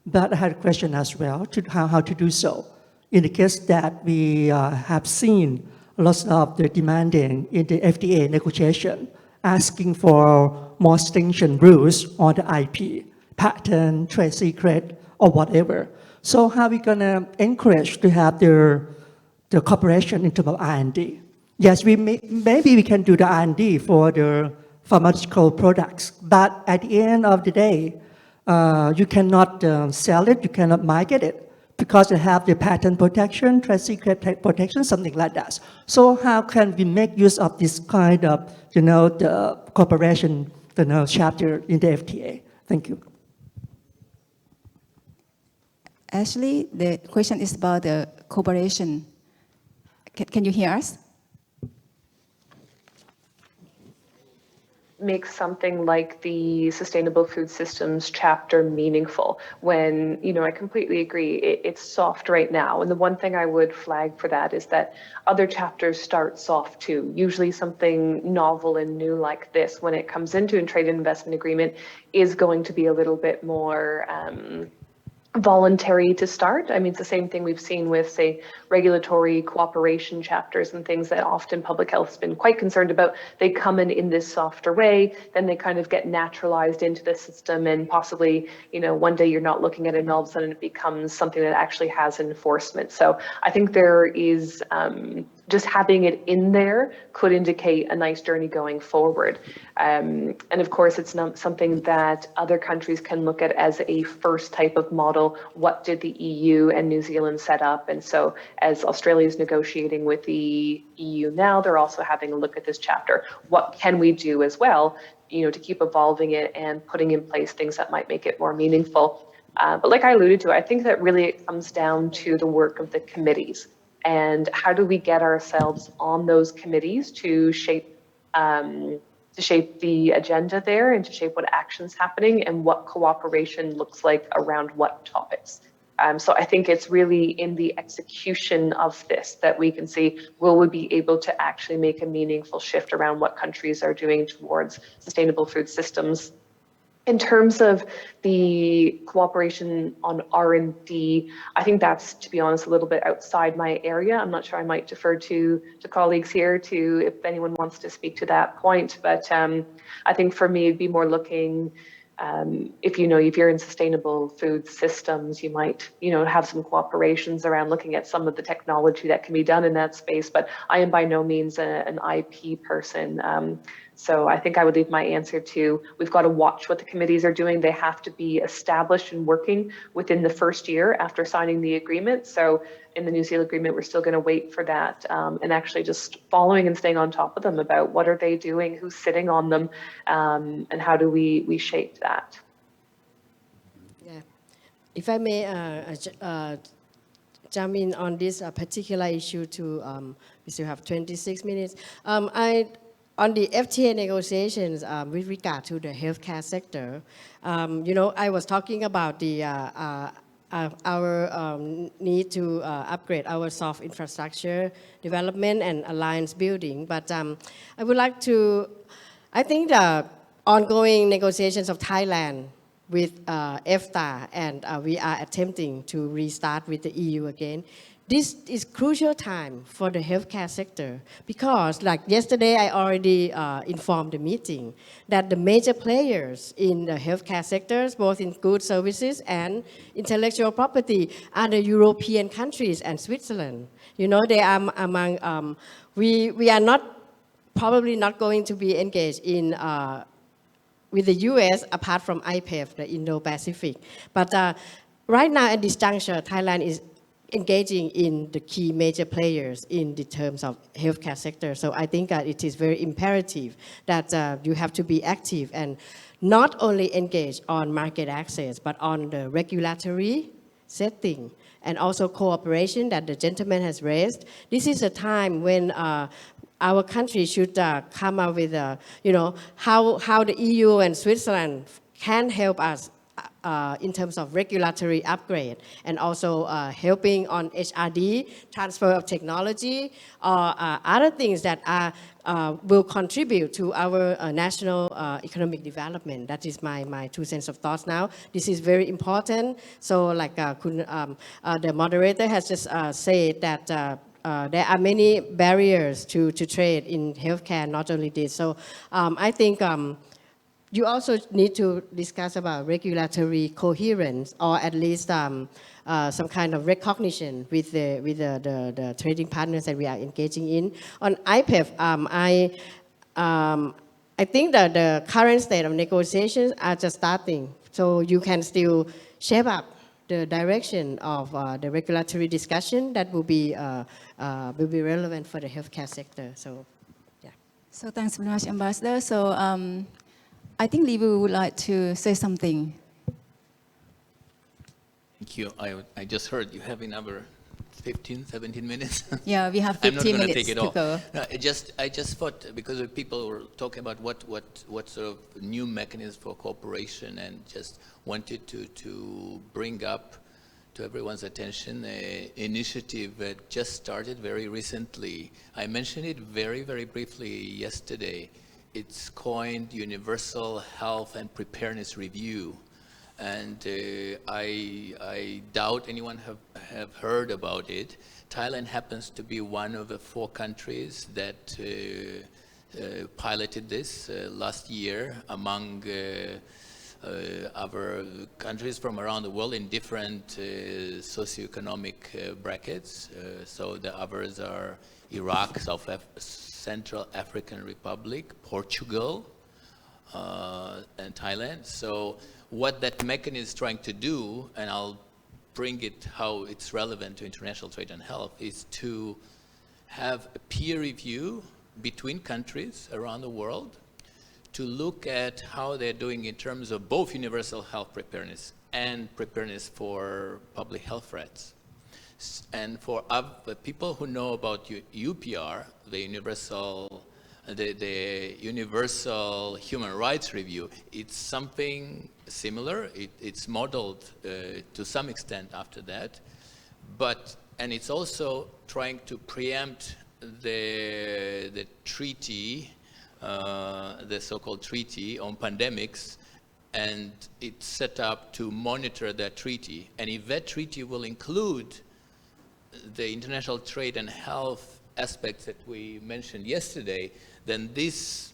But I had a question as well to how to do so. In the case that we have seen lots of the demanding in the FDA negotiation, asking for more stringent rules on the IP, patent, trade secret, or whatever. So how are we going to encourage to have the cooperation in terms of R&D? Yes, maybe we can do the R&D for the pharmaceutical products, but at the end of the day, you cannot sell it, you cannot market it, because they have the patent protection, trade secret protection, something like that. So how can we make use of this kind of, the cooperation, chapter in the FTA? Thank you. Ashley, the question is about the cooperation. Can you hear us? makes something like the Sustainable Food Systems chapter meaningful when, I completely agree, it's soft right now. And the one thing I would flag for that is that other chapters start soft too. Usually something novel and new like this, when it comes into a trade and investment agreement, is going to be a little bit more voluntary to start. I mean, it's the same thing we've seen with, say, regulatory cooperation chapters and things that often public health has been quite concerned about. They come in this softer way, then they kind of get naturalized into the system, and possibly, one day you're not looking at it and all of a sudden it becomes something that actually has enforcement. So I think there is just having it in there could indicate a nice journey going forward. And of course, it's not something that other countries can look at as a first type of model. What did the EU and New Zealand set up? And so as Australia is negotiating with the EU now, they're also having a look at this chapter. What can we do as well, to keep evolving it and putting in place things that might make it more meaningful? But like I alluded to, I think that really it comes down to the work of the committees. And how do we get ourselves on those committees to shape the agenda there and to shape what action's happening and what cooperation looks like around what topics. So I think it's really in the execution of this that we can see, will we be able to actually make a meaningful shift around what countries are doing towards sustainable food systems. In terms of the cooperation on R&D, I think that's, to be honest, a little bit outside my area. I'm not sure, I might defer to colleagues here if anyone wants to speak to that point. But I think for me, it'd be more looking, if you're in sustainable food systems, you might, have some cooperations around looking at some of the technology that can be done in that space. But I am by no means an IP person. So I think I would leave my answer to, we've got to watch what the committees are doing. They have to be established and working within the first year after signing the agreement. So in the New Zealand agreement, we're still going to wait for that, and actually just following and staying on top of them about what are they doing, who's sitting on them, and how do we shape that. Yeah. If I may jump in on this particular issue too, we still have 26 minutes. On the FTA negotiations with regard to the healthcare sector, I was talking about our need to upgrade our soft infrastructure development and alliance building. But I think the ongoing negotiations of Thailand with EFTA, and we are attempting to restart with the EU again. This is crucial time for the healthcare sector because, like yesterday, I already informed the meeting that the major players in the healthcare sectors, both in goods, services, and intellectual property, are the European countries and Switzerland. They are among. We are probably not going to be engaged in. With the US, apart from IPEF, the Indo-Pacific. But right now at this juncture, Thailand is engaging in the key major players in the terms of healthcare sector. So I think that it is very imperative that you have to be active and not only engage on market access, but on the regulatory setting and also cooperation that the gentleman has raised. This is a time when our country should come up with, how the EU and Switzerland can help us in terms of regulatory upgrade and also helping on HRD, transfer of technology, or other things that will contribute to our national economic development. That is my 2 cents of thoughts now. This is very important. So like the moderator has just said that there are many barriers to trade in healthcare, not only this. So I think you also need to discuss about regulatory coherence, or at least some kind of recognition with the trading partners that we are engaging in. On IPEF, I think that the current state of negotiations are just starting. So you can still shape up the direction of the regulatory discussion that will be relevant for the healthcare sector. So, yeah. So thanks very much, Ambassador. So I think Libu would like to say something. Thank you. I just heard you have another 15, 17 minutes. Yeah, we have I'm not 15 going to minutes take it to all. go. No, I just thought, because people were talking about what sort of new mechanisms for cooperation, and just wanted to bring up to everyone's attention an initiative that just started very recently. I mentioned it very, very briefly yesterday. It's coined Universal Health and Preparedness Review. And I doubt anyone have heard about it. Thailand happens to be one of the 4 countries that piloted this last year among other countries from around the world in different socioeconomic brackets. So the others are Iraq, Central African Republic, Portugal, and Thailand. So what that mechanism is trying to do, and I'll bring it how it's relevant to international trade and health, is to have a peer review between countries around the world to look at how they're doing in terms of both universal health preparedness and preparedness for public health threats. And for people who know about UPR, the Universal Human Rights Review, it's something similar. It's modeled to some extent after that, and it's also trying to preempt the treaty, the so-called treaty on pandemics, and it's set up to monitor that treaty. And if that treaty will include the international trade and health aspects that we mentioned yesterday, then this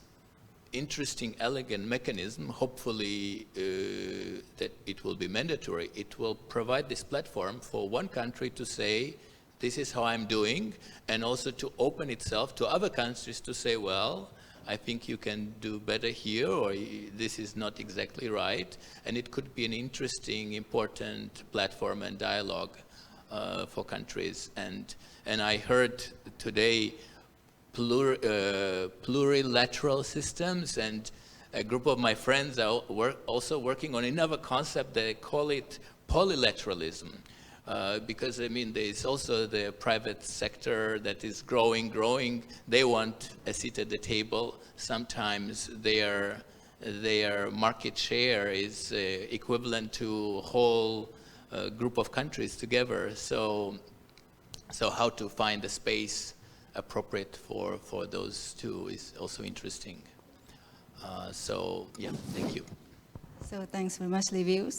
interesting, elegant mechanism, hopefully that it will be mandatory, it will provide this platform for one country to say, this is how I'm doing, and also to open itself to other countries to say, well, I think you can do better here, or this is not exactly right. And it could be an interesting, important platform and dialogue for countries. And I heard today plurilateral systems, and a group of my friends are also working on another concept. They call it polylateralism. Because I mean, there's also the private sector that is growing. They want a seat at the table. Sometimes their market share is equivalent to a whole group of countries together. So how to find a space appropriate for those two is also interesting. So yeah, thank you. So thanks very much, Review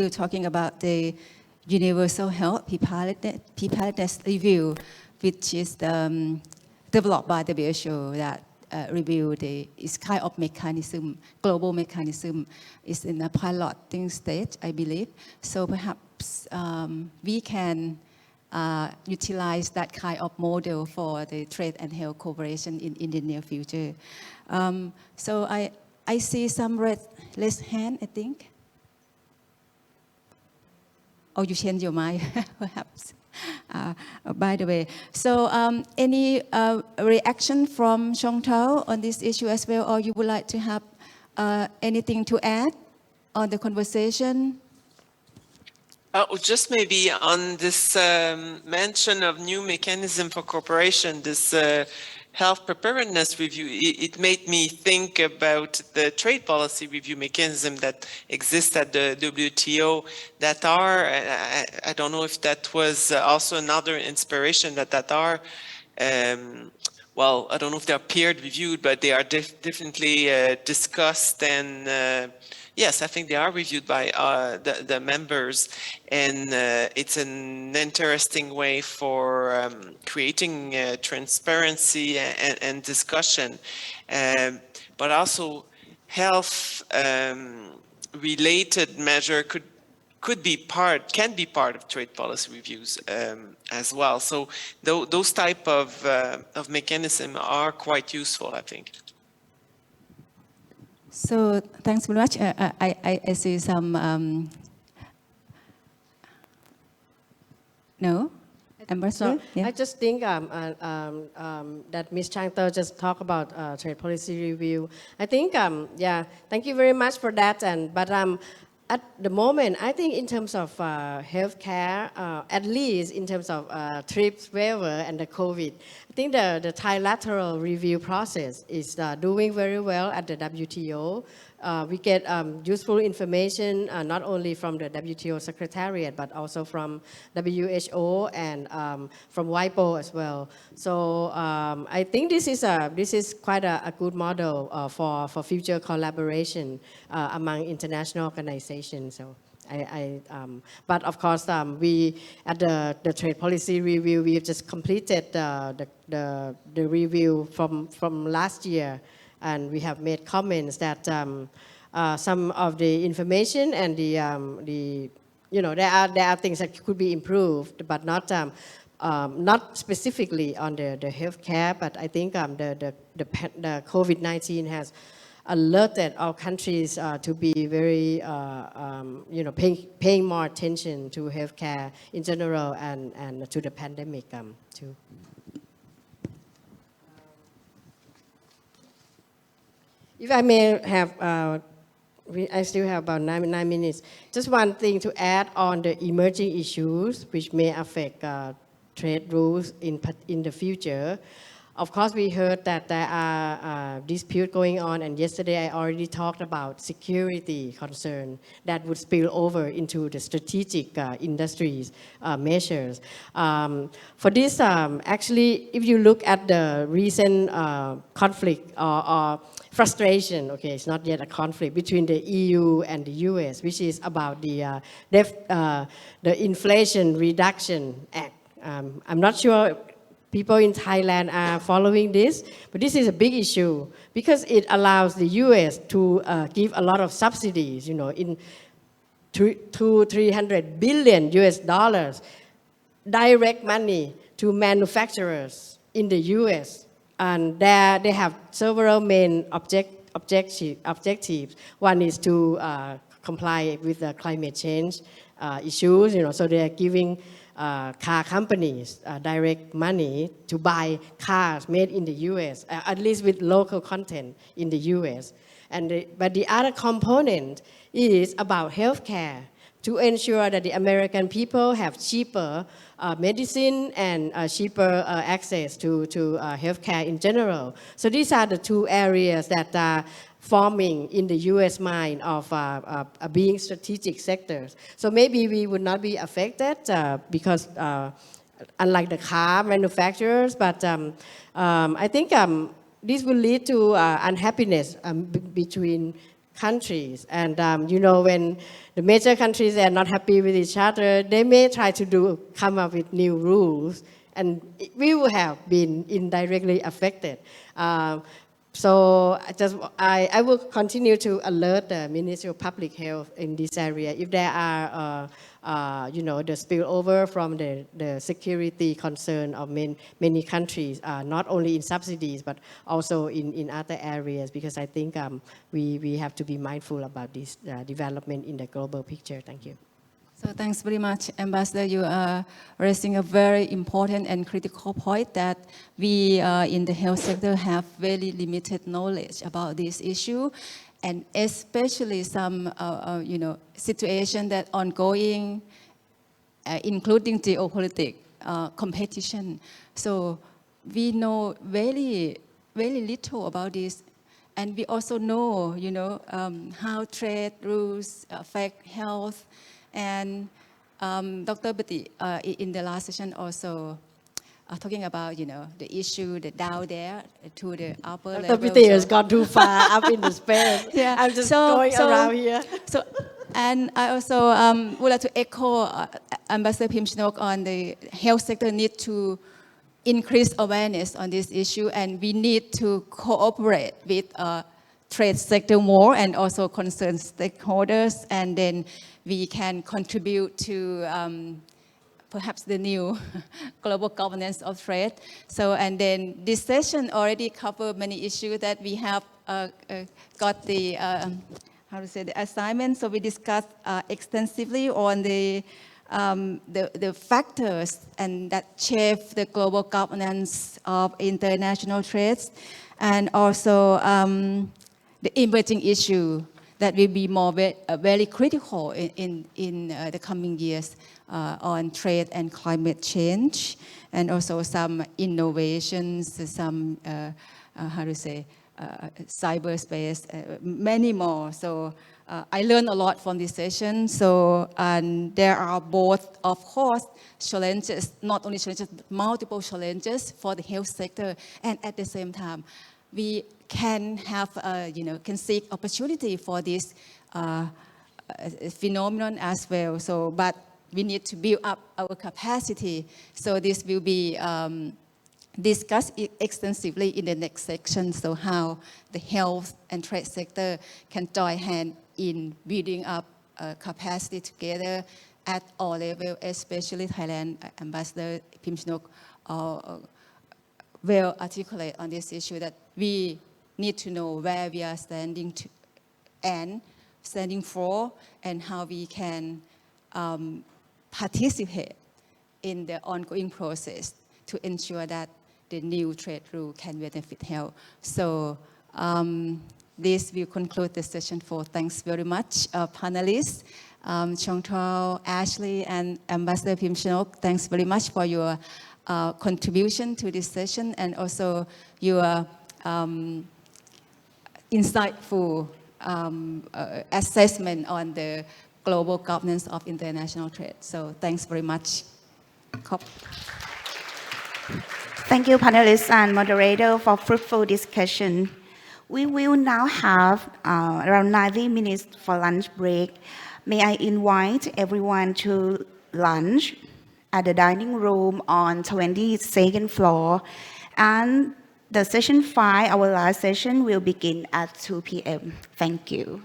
talking about the Universal Health Preparedness Review, which is developed by the WHO that review is kind of mechanism, global mechanism, is in a piloting stage, I believe. So perhaps we can utilize that kind of model for the trade and health cooperation in the near future. So I see some raised hand, I think. Oh, you change your mind, perhaps. By the way, so any reaction from Chongtao on this issue as well, or you would like to have anything to add on the conversation? Just maybe on this mention of new mechanism for cooperation, this health preparedness review, it made me think about the trade policy review mechanism that exists at the WTO that are, I don't know if that was also another inspiration that are, well, I don't know if they're peer reviewed, but they are definitely discussed, and yes, I think they are reviewed by the members, and it's an interesting way for creating transparency and discussion, but also health related measure can be part of trade policy reviews as well. So those type of mechanism are quite useful, I think. So thanks very much. I see some. No, Ambassador. So Yeah. I just think that Ms. Changter just talked about trade policy review. I think yeah, thank you very much for that. But at the moment, I think in terms of healthcare, at least in terms of trips, waiver, and the COVID, I think the trilateral review process is doing very well at the WTO. We get useful information not only from the WTO Secretariat, but also from WHO and from WIPO as well. So I think this is quite a good model for future collaboration among international organizations. So but of course, we at the trade policy review, we have just completed the review from last year, and we have made comments that some of the information and the there are things that could be improved, but not specifically on the healthcare. But I think the COVID-19 has alerted our countries to be very, paying more attention to healthcare in general and to the pandemic too. If I may have, I still have about 9 minutes. Just one thing to add on the emerging issues which may affect trade rules in the future. Of course, we heard that there are disputes going on, and yesterday I already talked about security concern that would spill over into the strategic industries measures. For this, actually, if you look at the recent conflict or frustration, okay, it's not yet a conflict between the EU and the US, which is about the Inflation Reduction Act. I'm not sure people in Thailand are following this, but this is a big issue because it allows the US to give a lot of subsidies, in $300 billion US dollars, direct money to manufacturers in the US. And they have several main objectives. One is to comply with the climate change issues, so they are giving car companies direct money to buy cars made in the US, at least with local content in the US. But the other component is about healthcare, to ensure that the American people have cheaper medicine and cheaper access to healthcare in general. So these are the two areas that are forming in the U.S. mind of being strategic sectors. So maybe we would not be affected because unlike the car manufacturers, but I think this will lead to unhappiness between countries. And when the major countries are not happy with each other, they may try to come up with new rules, and we will have been indirectly affected. So I will continue to alert the Ministry of Public Health in this area if there are the spillover from the security concern of many countries, not only in subsidies but also in other areas, because I think we have to be mindful about this development in the global picture. Thank you. So thanks very much, Ambassador. You are raising a very important and critical point that we in the health sector have very limited knowledge about this issue, and especially some situation that ongoing, including geopolitical competition. So we know very, very little about this, and we also know, how trade rules affect health. And Dr. Bati, in the last session also talking about, the issue that down there to the upper level. Dr. Bati has gone too far up in the space. Yeah. I'm just going around here. So, and I also would like to echo Ambassador Phim Chinok on the health sector need to increase awareness on this issue, and we need to cooperate with trade sector more and also concerned stakeholders, and then we can contribute to perhaps the new global governance of trade. So, and then this session already covered many issues that we have got the, the assignment. So we discussed extensively on the factors and that shape the global governance of international trade, and also the emerging issue that will be very critical in the coming years on trade and climate change, and also some innovations, some cyberspace, many more. So I learned a lot from this session. So, and there are both, of course, challenges, not only challenges, but multiple challenges for the health sector. And at the same time, we can have, can seek opportunity for this phenomenon as well. So, but we need to build up our capacity. So this will be discussed extensively in the next section. So how the health and trade sector can join hand in building up capacity together at all levels, especially Thailand. Ambassador Pim Chinok well articulate on this issue that we need to know where we are standing for, and how we can participate in the ongoing process to ensure that the new trade rule can benefit health. So this will conclude the session. Thanks very much, panelists, Chong Tao, Ashley, and Ambassador Pim Chinok. Thanks very much for your contribution to this session, and also your insightful assessment on the global governance of international trade. So thanks very much. Thank you, panelists and moderator, for fruitful discussion. We will now have around 90 minutes for lunch break. May I invite everyone to lunch at the dining room on 22nd floor. And the session 5, our last session, will begin at 2 p.m. Thank you.